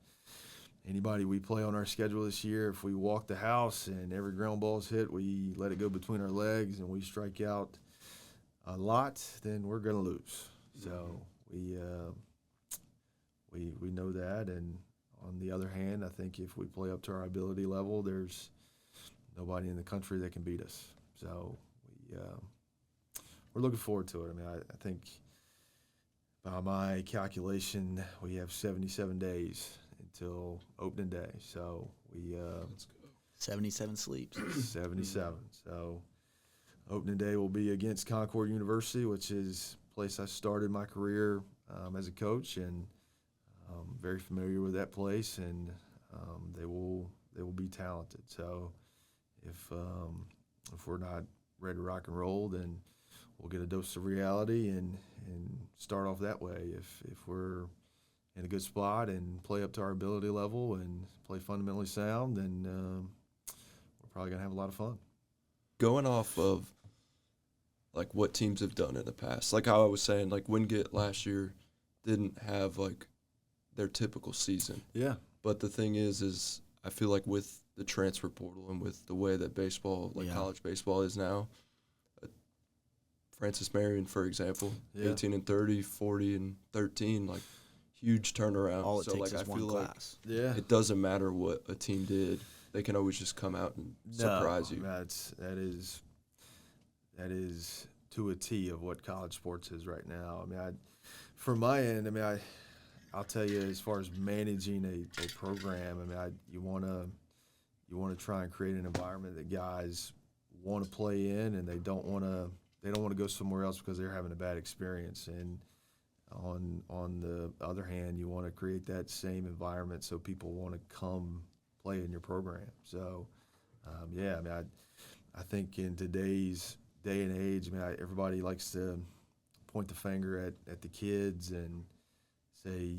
anybody we play on our schedule this year, if we walk the house and every ground ball's hit, we let it go between our legs and we strike out a lot, then we're going to lose. So we know that. And on the other hand, I think if we play up to our ability level, there's nobody in the country that can beat us. So we're looking forward to it. I mean, I think By my calculation, we have 77 days until opening day. So we Let's go. 77 sleeps. 77. So opening day will be against Concord University, which is a place I started my career as a coach, and very familiar with that place, and they will be talented. So if we're not ready to rock and roll, then we'll get a dose of reality and start off that way. If we're in a good spot and play up to our ability level and play fundamentally sound, then we're probably gonna have a lot of fun. Going off of like what teams have done in the past, like how I was saying, like Wingate last year didn't have like their typical season. Yeah. But the thing is I feel like with the transfer portal and with the way that baseball, like college baseball is now, Francis Marion, for example, 18-30, 40-13, like huge turnaround. All it so takes like is I one feel class. like it doesn't matter what a team did; they can always just come out and surprise you. That is to a T of what college sports is right now. I mean, from my end, I mean, I'll tell you, as far as managing a program, I mean, you want to try and create an environment that guys want to play in, and they don't want to go somewhere else because they're having a bad experience. And on the other hand, you want to create that same environment so people want to come play in your program. So, I mean, I think in today's day and age, I mean, everybody likes to point the finger at the kids and say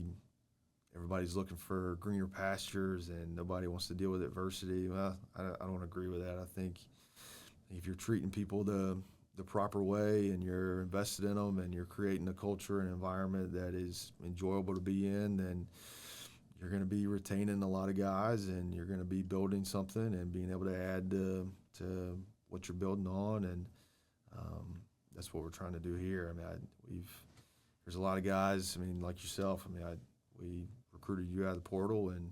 everybody's looking for greener pastures and nobody wants to deal with adversity. Well, I don't agree with that. I think if you're treating people the proper way and you're invested in them and you're creating a culture and environment that is enjoyable to be in, then you're going to be retaining a lot of guys and you're going to be building something and being able to add to what you're building on. And that's what we're trying to do here. I mean, there's a lot of guys, I mean, like yourself, I mean, we recruited you out of the portal, and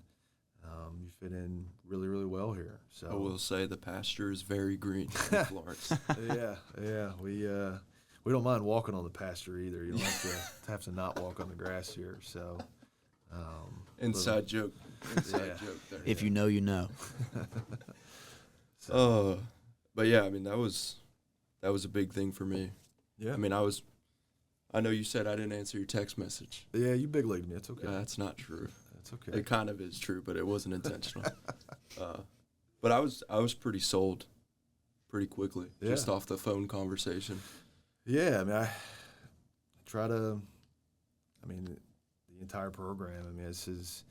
you fit in really, really well here. So I will say the pasture is very green in Florence. Yeah. We don't mind walking on the pasture either. You don't have to not walk on the grass here. So inside joke there. If you know, you know. But yeah, I mean that was a big thing for me. Yeah. I mean I know you said I didn't answer your text message. Yeah, you big leagued me. It's okay. That's not true. That's okay. It kind of is true, but it wasn't intentional. But I was pretty sold pretty quickly just off the phone conversation. Yeah, I mean, I try to. I mean, the entire program. I mean, this is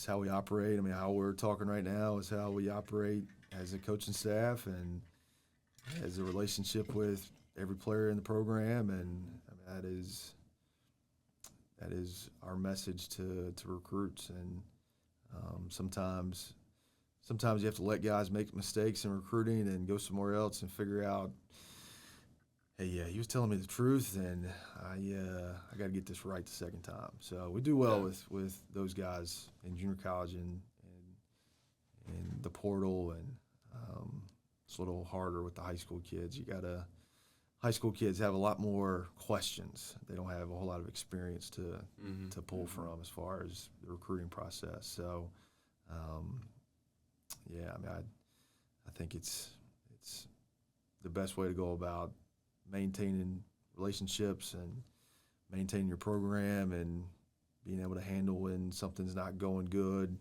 how we operate. I mean, how we're talking right now is how we operate as a coaching staff and as a relationship with every player in the program, and I mean, that is our message to recruits. And sometimes you have to let guys make mistakes in recruiting and go somewhere else and figure out, hey, yeah, he was telling me the truth, and I got to get this right the second time. So we do well with those guys in junior college and the portal, and it's a little harder with the high school kids. High school kids have a lot more questions. They don't have a whole lot of experience to pull from as far as the recruiting process. So, yeah, I mean, I think it's the best way to go about maintaining relationships and maintaining your program and being able to handle when something's not going good,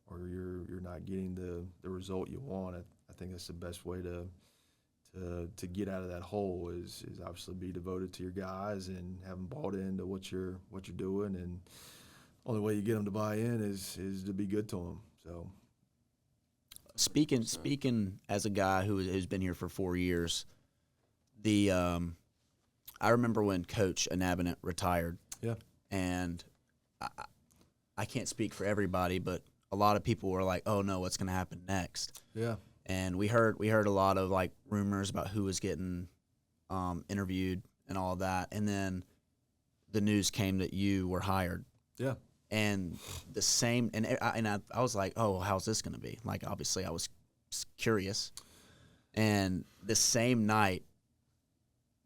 or you're not getting the result you want. I think that's the best way to get out of that hole is obviously be devoted to your guys and have them bought into what you're doing, and only way you get them to buy in is to be good to them. So, speaking as a guy who's been here for 4 years, I remember when Coach Anabinant retired. Yeah, and I can't speak for everybody, but a lot of people were like, "Oh no, what's going to happen next?" Yeah. And we heard a lot of like rumors about who was getting interviewed and all that, and then the news came that you were hired. Yeah. And the same, and I was like, oh, how's this going to be? Like, obviously, I was curious. And the same night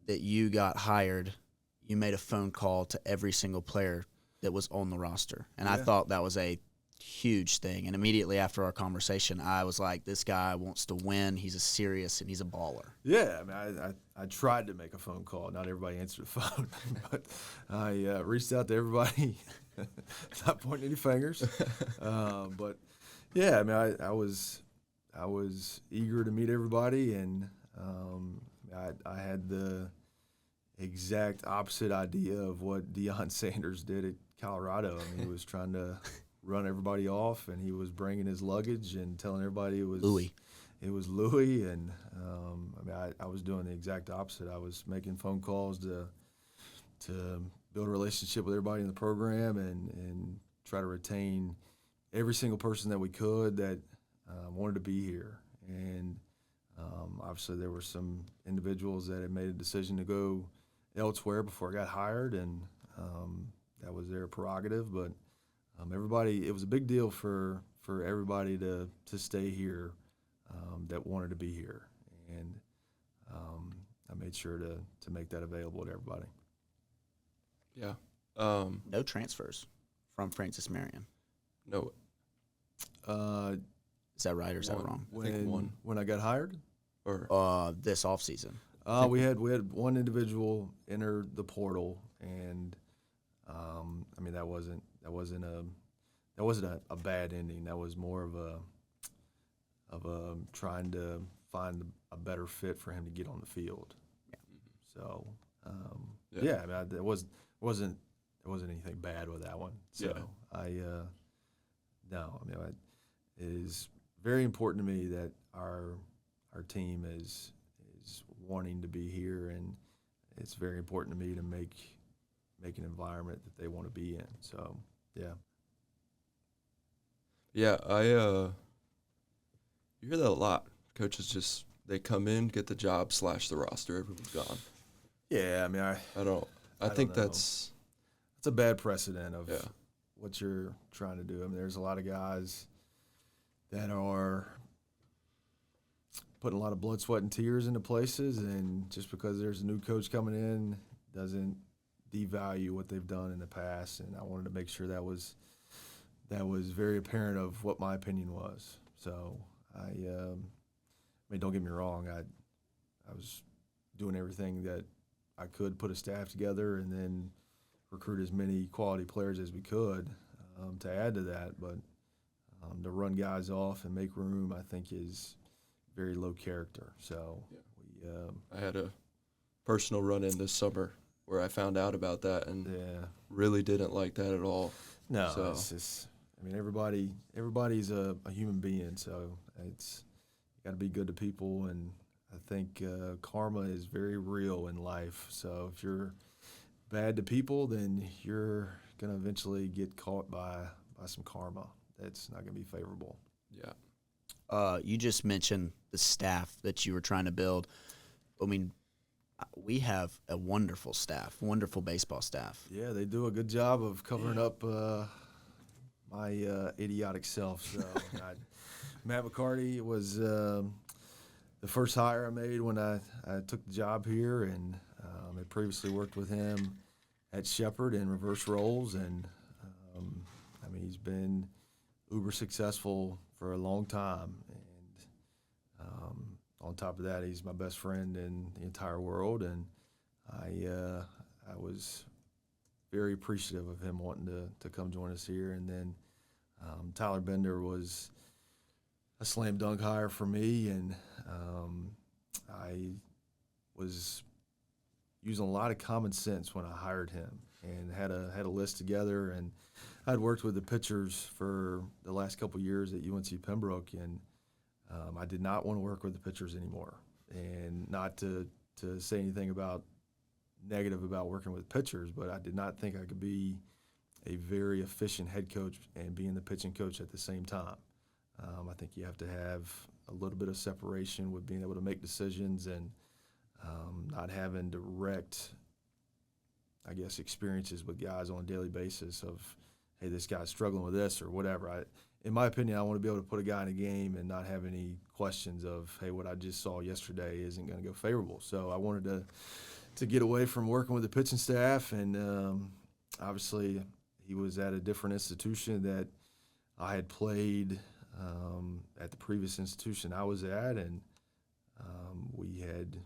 that you got hired, you made a phone call to every single player that was on the roster. And I Yeah. thought that was a huge thing. And immediately after our conversation, I was like, this guy wants to win. He's a serious and he's a baller. Yeah, I mean, I tried to make a phone call. Not everybody answered the phone, but I reached out to everybody. Not pointing any fingers, but yeah, I mean, I was eager to meet everybody, and I had the exact opposite idea of what Deion Sanders did at Colorado. I mean, he was trying to run everybody off, and he was bringing his luggage and telling everybody it was Louis. It was Louis, and I mean, I was doing the exact opposite. I was making phone calls to build a relationship with everybody in the program and try to retain every single person that we could that wanted to be here. And obviously, there were some individuals that had made a decision to go elsewhere before I got hired, and that was their prerogative. But everybody, it was a big deal for everybody to stay here that wanted to be here, and I made sure to make that available to everybody. Yeah. No transfers from Francis Marion. No. Is that right or is that wrong? I think one. When I got hired, Or This offseason. we had one individual enter the portal, and I mean that wasn't a bad ending. That was more of a trying to find a better fit for him to get on the field. Yeah. So Yeah. I mean, there wasn't anything bad with that one. So Yeah. no, I mean, it is very important to me that our team is wanting to be here, and it's very important to me to make an environment that they want to be in. So yeah. Yeah, you hear that a lot. Coaches they come in, get the job, slash the roster, everyone's gone. Yeah, I mean, I think don't know. that's a bad precedent of Yeah. what you're trying to do. I mean, there's a lot of guys that are putting a lot of blood, sweat, and tears into places, and just because there's a new coach coming in doesn't devalue what they've done in the past. And I wanted to make sure that was very apparent of what my opinion was. So I mean, don't get me wrong, I was doing everything that I could, put a staff together, and then recruit as many quality players as we could to add to that. But to run guys off and make room, I think, is very low character. So I had a personal run-in this summer where I found out about that and really didn't like that at all. No, So- it's just, I mean, everybody's a human being, so it's got to be good to people, and I think karma is very real in life. So if you're bad to people, then you're going to eventually get caught by some karma that's not going to be favorable. Yeah. You just mentioned the staff that you were trying to build. I mean, we have a wonderful staff, wonderful baseball staff. Yeah, they do a good job of covering up my idiotic self. So Matt McCarty was the first hire I made when I took the job here, and I previously worked with him at Shepherd in reverse roles, and I mean, he's been uber successful for a long time, and on top of that, he's my best friend in the entire world, and I was very appreciative of him wanting to come join us here. And then Tyler Bender was a slam dunk hire for me, and I was using a lot of common sense when I hired him, and had a list together. And I'd worked with the pitchers for the last couple of years at UNC Pembroke, and I did not want to work with the pitchers anymore. And not to say anything negative about working with pitchers, but I did not think I could be a very efficient head coach and being the pitching coach at the same time. I think you have to have a little bit of separation with being able to make decisions and not having direct, I guess, experiences with guys on a daily basis of, hey, this guy's struggling with this or whatever. In my opinion, I want to be able to put a guy in a game and not have any questions of, hey, what I just saw yesterday isn't going to go favorable. So I wanted to to get away from working with the pitching staff, and obviously he was at a different institution that I had played at the previous institution I was at, and we had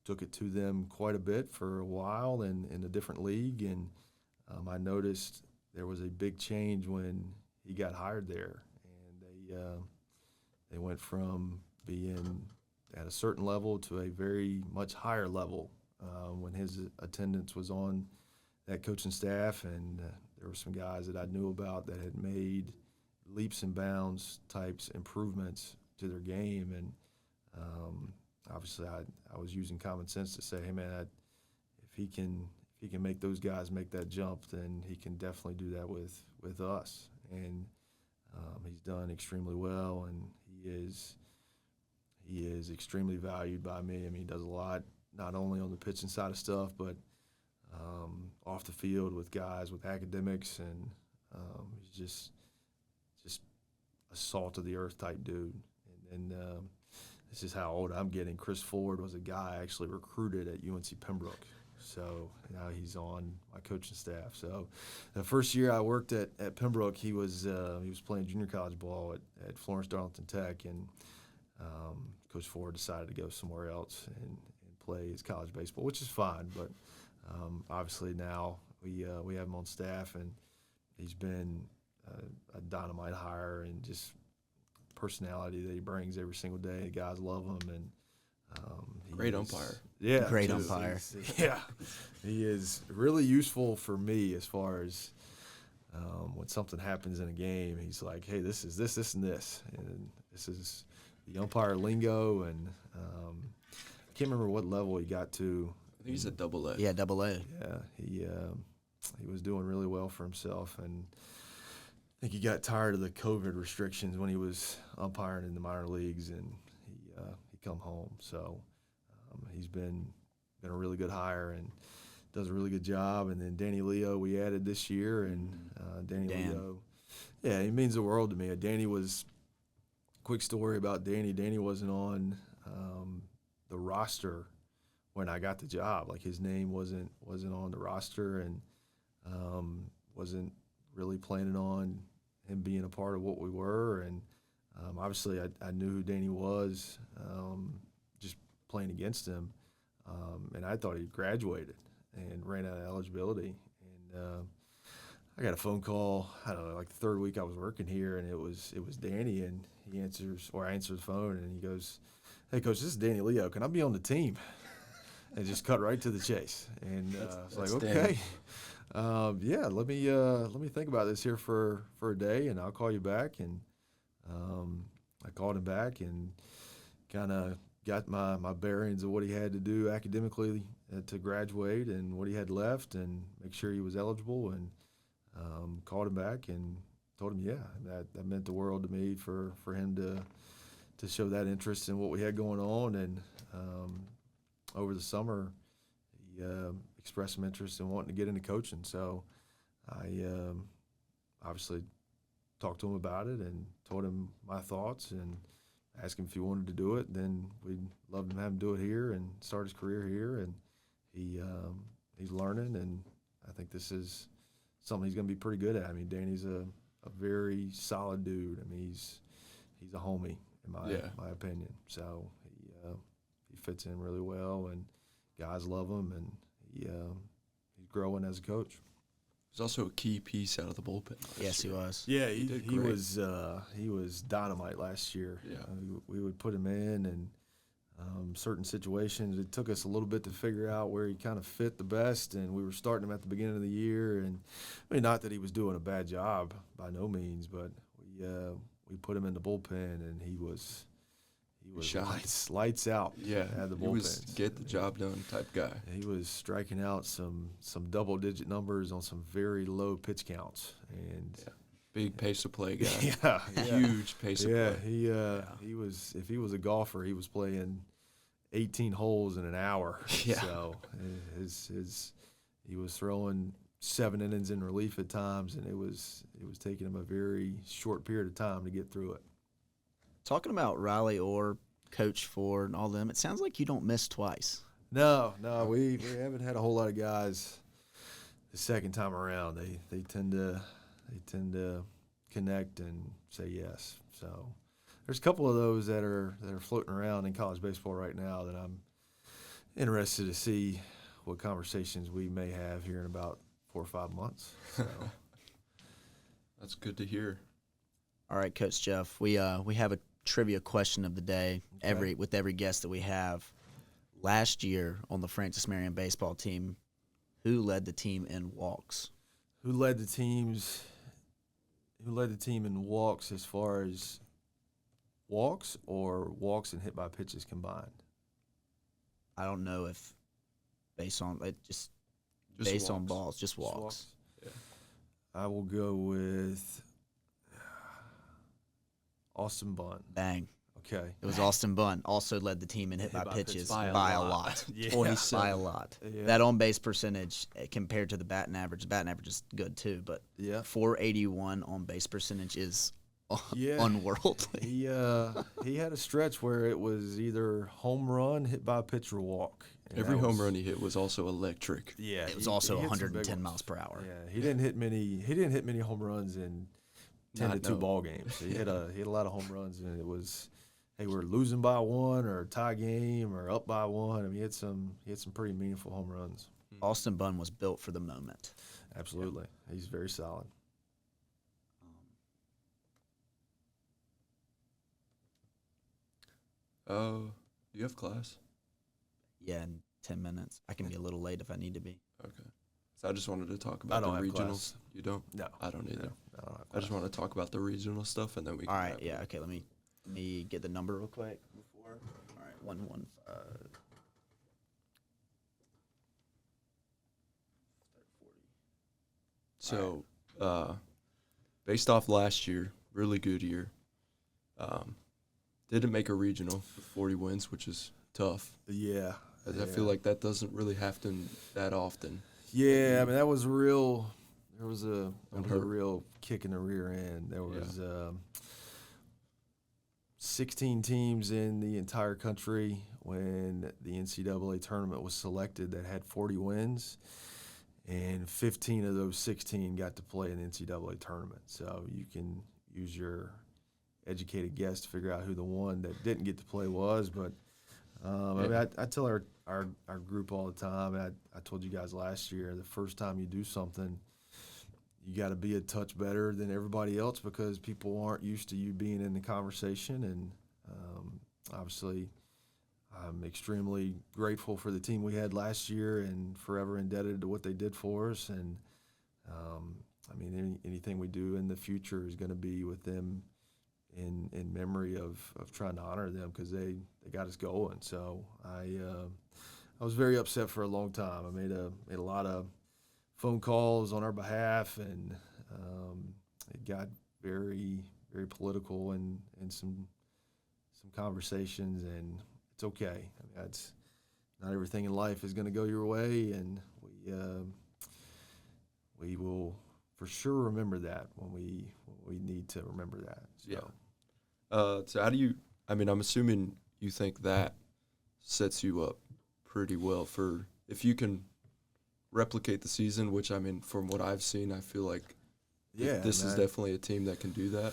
took it to them quite a bit for a while in a different league, and I noticed there was a big change when he got hired there, and they went from being at a certain level to a very much higher level when his attendance was on that coaching staff, and there were some guys that I knew about that had made leaps and bounds types improvements to their game, and obviously I was using common sense to say, hey man, if he can make those guys make that jump, then he can definitely do that with us, and he's done extremely well, and he is extremely valued by me. I mean, he does a lot, not only on the pitching side of stuff, but off the field with guys, with academics, and he's just a salt of the earth type dude. And this is how old I'm getting. Chris Ford was a guy I actually recruited at UNC Pembroke, so now he's on my coaching staff. So the first year I worked at Pembroke, he was playing junior college ball at Florence Darlington Tech, and Coach Ford decided to go somewhere else and play his college baseball, which is fine. But obviously now we have him on staff, and he's been a dynamite hire, and just personality that he brings every single day. The guys love him, and great umpire. Yeah, great umpire. Yeah, he is really useful for me as far as when something happens in a game. He's like, hey, this is this, and this, and this is the umpire lingo, and I can't remember what level he got to. I think he's at Double A. Yeah, Double A. Yeah, he was doing really well for himself, and I think he got tired of the COVID restrictions when he was umpiring in the minor leagues, and he come home. So he's been a really good hire and does a really good job. And then Danny Leo we added this year, and Danny Leo, yeah, he means the world to me. Danny was. Quick story about Danny. Danny wasn't on the roster when I got the job. Like, his name wasn't on the roster, and wasn't really planning on him being a part of what we were. And obviously I knew who Danny was just playing against him, and I thought he graduated and ran out of eligibility. And I got a phone call, I don't know, like the third week I was working here, and it was Danny, and I answer the phone, and he goes, hey, Coach, this is Danny Leo. Can I be on the team? And just cut right to the chase. And I was like, okay. Yeah, let me think about this here for a day, and I'll call you back. And I called him back and kind of got my bearings of what he had to do academically to graduate and what he had left and make sure he was eligible, and called him back and told him, yeah, that meant the world to me for him to show that interest in what we had going on. And over the summer, he expressed some interest in wanting to get into coaching. So I obviously talked to him about it and told him my thoughts and asked him if he wanted to do it. Then we'd love to have him do it here and start his career here. And he's learning, and I think this is something he's going to be pretty good at. I mean, Danny's a very solid dude. I mean, he's a homie in my opinion. So he fits in really well, and guys love him, and he's growing as a coach. He's also a key piece out of the bullpen. Yes, he was. Yeah, he was dynamite last year. Yeah. We would put him in, and certain situations, it took us a little bit to figure out where he kind of fit the best, and we were starting him at the beginning of the year. And I mean, not that he was doing a bad job by no means, but we put him in the bullpen, and he was lights out. Yeah, at the bullpen. He was get the job done type guy. He was striking out some double-digit numbers on some very low pitch counts, and big pace of play guy. Yeah, Huge pace of play. He was. If he was a golfer, he was playing 18 holes in an hour. Yeah. So he was throwing 7 innings in relief at times, and it was taking him a very short period of time to get through it. Talking about Riley or Coach Ford and all them, it sounds like you don't miss twice. No, we haven't had a whole lot of guys the second time around. They tend to connect and say yes. So there's a couple of those that are floating around in college baseball right now that I'm interested to see what conversations we may have here in about 4 or 5 months. So That's good to hear. All right, Coach Jeff, we have a trivia question of the day Okay. with every guest that we have. Last year on the Francis Marion baseball team, who led the team in walks? who led the team in walks as far as walks or walks and hit by pitches combined? I don't know if based on Just based on walks. balls, just walks. Yeah. I will go with Austin Bunn. Bang. Okay. It was Austin Bunn. Also led the team in hit by pitches by a lot. Yeah. 27. By a lot. Yeah. That on base percentage compared to the batting average is good too, but Yeah. 481 on base percentage is Yeah. unworldly. He had a stretch where it was either home run, hit by a pitch, or walk. And Every that home was- run he hit was also electric. Yeah, It was he also hit some big 110 ones. miles per hour. Yeah, he didn't hit many home runs in 10-2 No. ball games. He hit a lot of home runs, and it was, hey, we're losing by one or tie game or up by one. I mean, he had some pretty meaningful home runs. Austin Bunn was built for the moment. Absolutely, he's very solid. Oh, you have class? Yeah, in 10 minutes. I can be a little late if I need to be. Okay. So I just wanted to talk I about don't the have regionals. class. You don't? No, I don't either. no, I don't have I just class. want to talk about the regional stuff, and then we can All right, have- yeah, okay, let me get the number real quick before. All right, 115. So, based off last year, really good year. Didn't make a regional with 40 wins, which is tough. Yeah, As I feel like that doesn't really happen that often. Yeah, I mean that was real. There was a Unhurt. real kick in the rear end. There was 16 teams in the entire country when the NCAA tournament was selected that had 40 wins, and 15 of those 16 got to play in the NCAA tournament. So you can use your educated guess to figure out who the one that didn't get to play was. But I mean, I tell our group all the time, and I told you guys last year, the first time you do something, you got to be a touch better than everybody else because people aren't used to you being in the conversation. And obviously, I'm extremely grateful for the team we had last year and forever indebted to what they did for us. And I mean, anything we do in the future is going to be with them in memory of trying to honor them because they got us going. So I was very upset for a long time. I made a lot of phone calls on our behalf, and it got very, very political in some conversations, and it's okay. I mean, that's not everything in life is going to go your way, and we will for sure remember that when we need to remember that. So. Yeah. So how do you? I mean, I'm assuming you think that sets you up pretty well for if you can replicate the season. Which I mean, from what I've seen, I feel like this is definitely a team that can do that.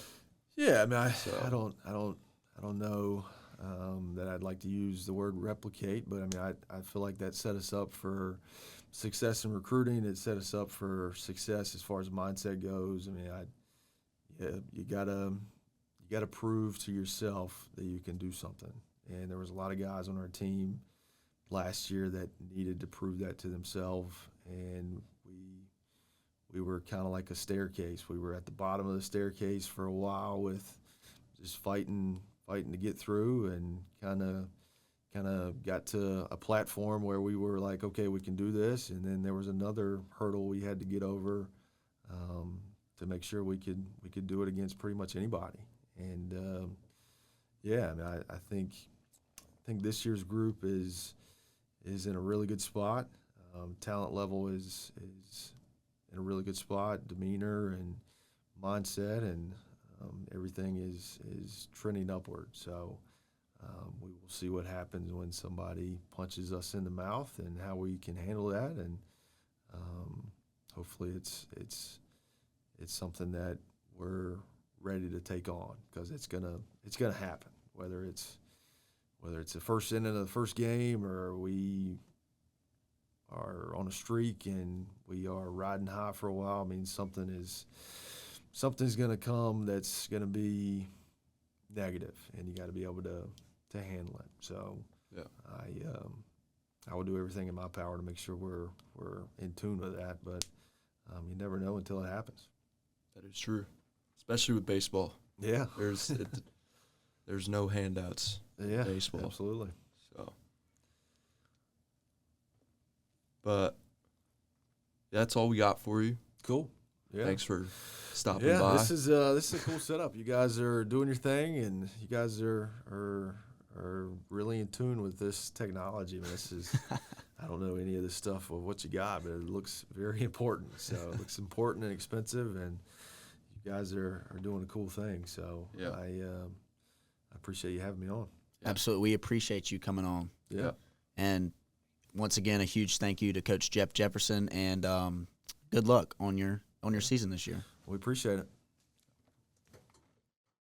Yeah, I mean, So- I don't know that I'd like to use the word replicate, but I mean, I feel like that set us up for success in recruiting. It set us up for success as far as mindset goes. I mean, you gotta prove to yourself that you can do something. And there was a lot of guys on our team last year that needed to prove that to themselves, and we were kind of like a staircase. We were at the bottom of the staircase for a while with just fighting to get through, and kind of got to a platform where we were like, okay, we can do this. And then there was another hurdle we had to get over to make sure we could do it against pretty much anybody. And yeah, I mean, I think this year's group is in a really good spot. Talent level is in a really good spot. Demeanor and mindset and everything is trending upward. So We will see what happens when somebody punches us in the mouth and how we can handle that. And hopefully it's something that we're ready to take on, because it's gonna happen. Whether it's the first inning of the first game, or we are on a streak and we are riding high for a while, I mean, something's going to come that's going to be negative, and you got to be able to handle it. So yeah, I will do everything in my power to make sure we're in tune with that. But you never know until it happens. that is true, especially with baseball. Yeah, there's no handouts. yeah, in baseball, absolutely. So, but that's all we got for you. Cool. Yeah. Thanks for stopping Yeah, by. this is a cool setup. You guys are doing your thing, and you guys are really in tune with this technology. I mean, this is I don't know any of this stuff of what you got, but it looks very important. So it looks important and expensive, and you guys are doing a cool thing. So Yeah. I appreciate you having me on. Yeah. Absolutely. We appreciate you coming on. Yeah. And once again, a huge thank you to Coach Jeff Jefferson, and good luck on your season this year. We appreciate it.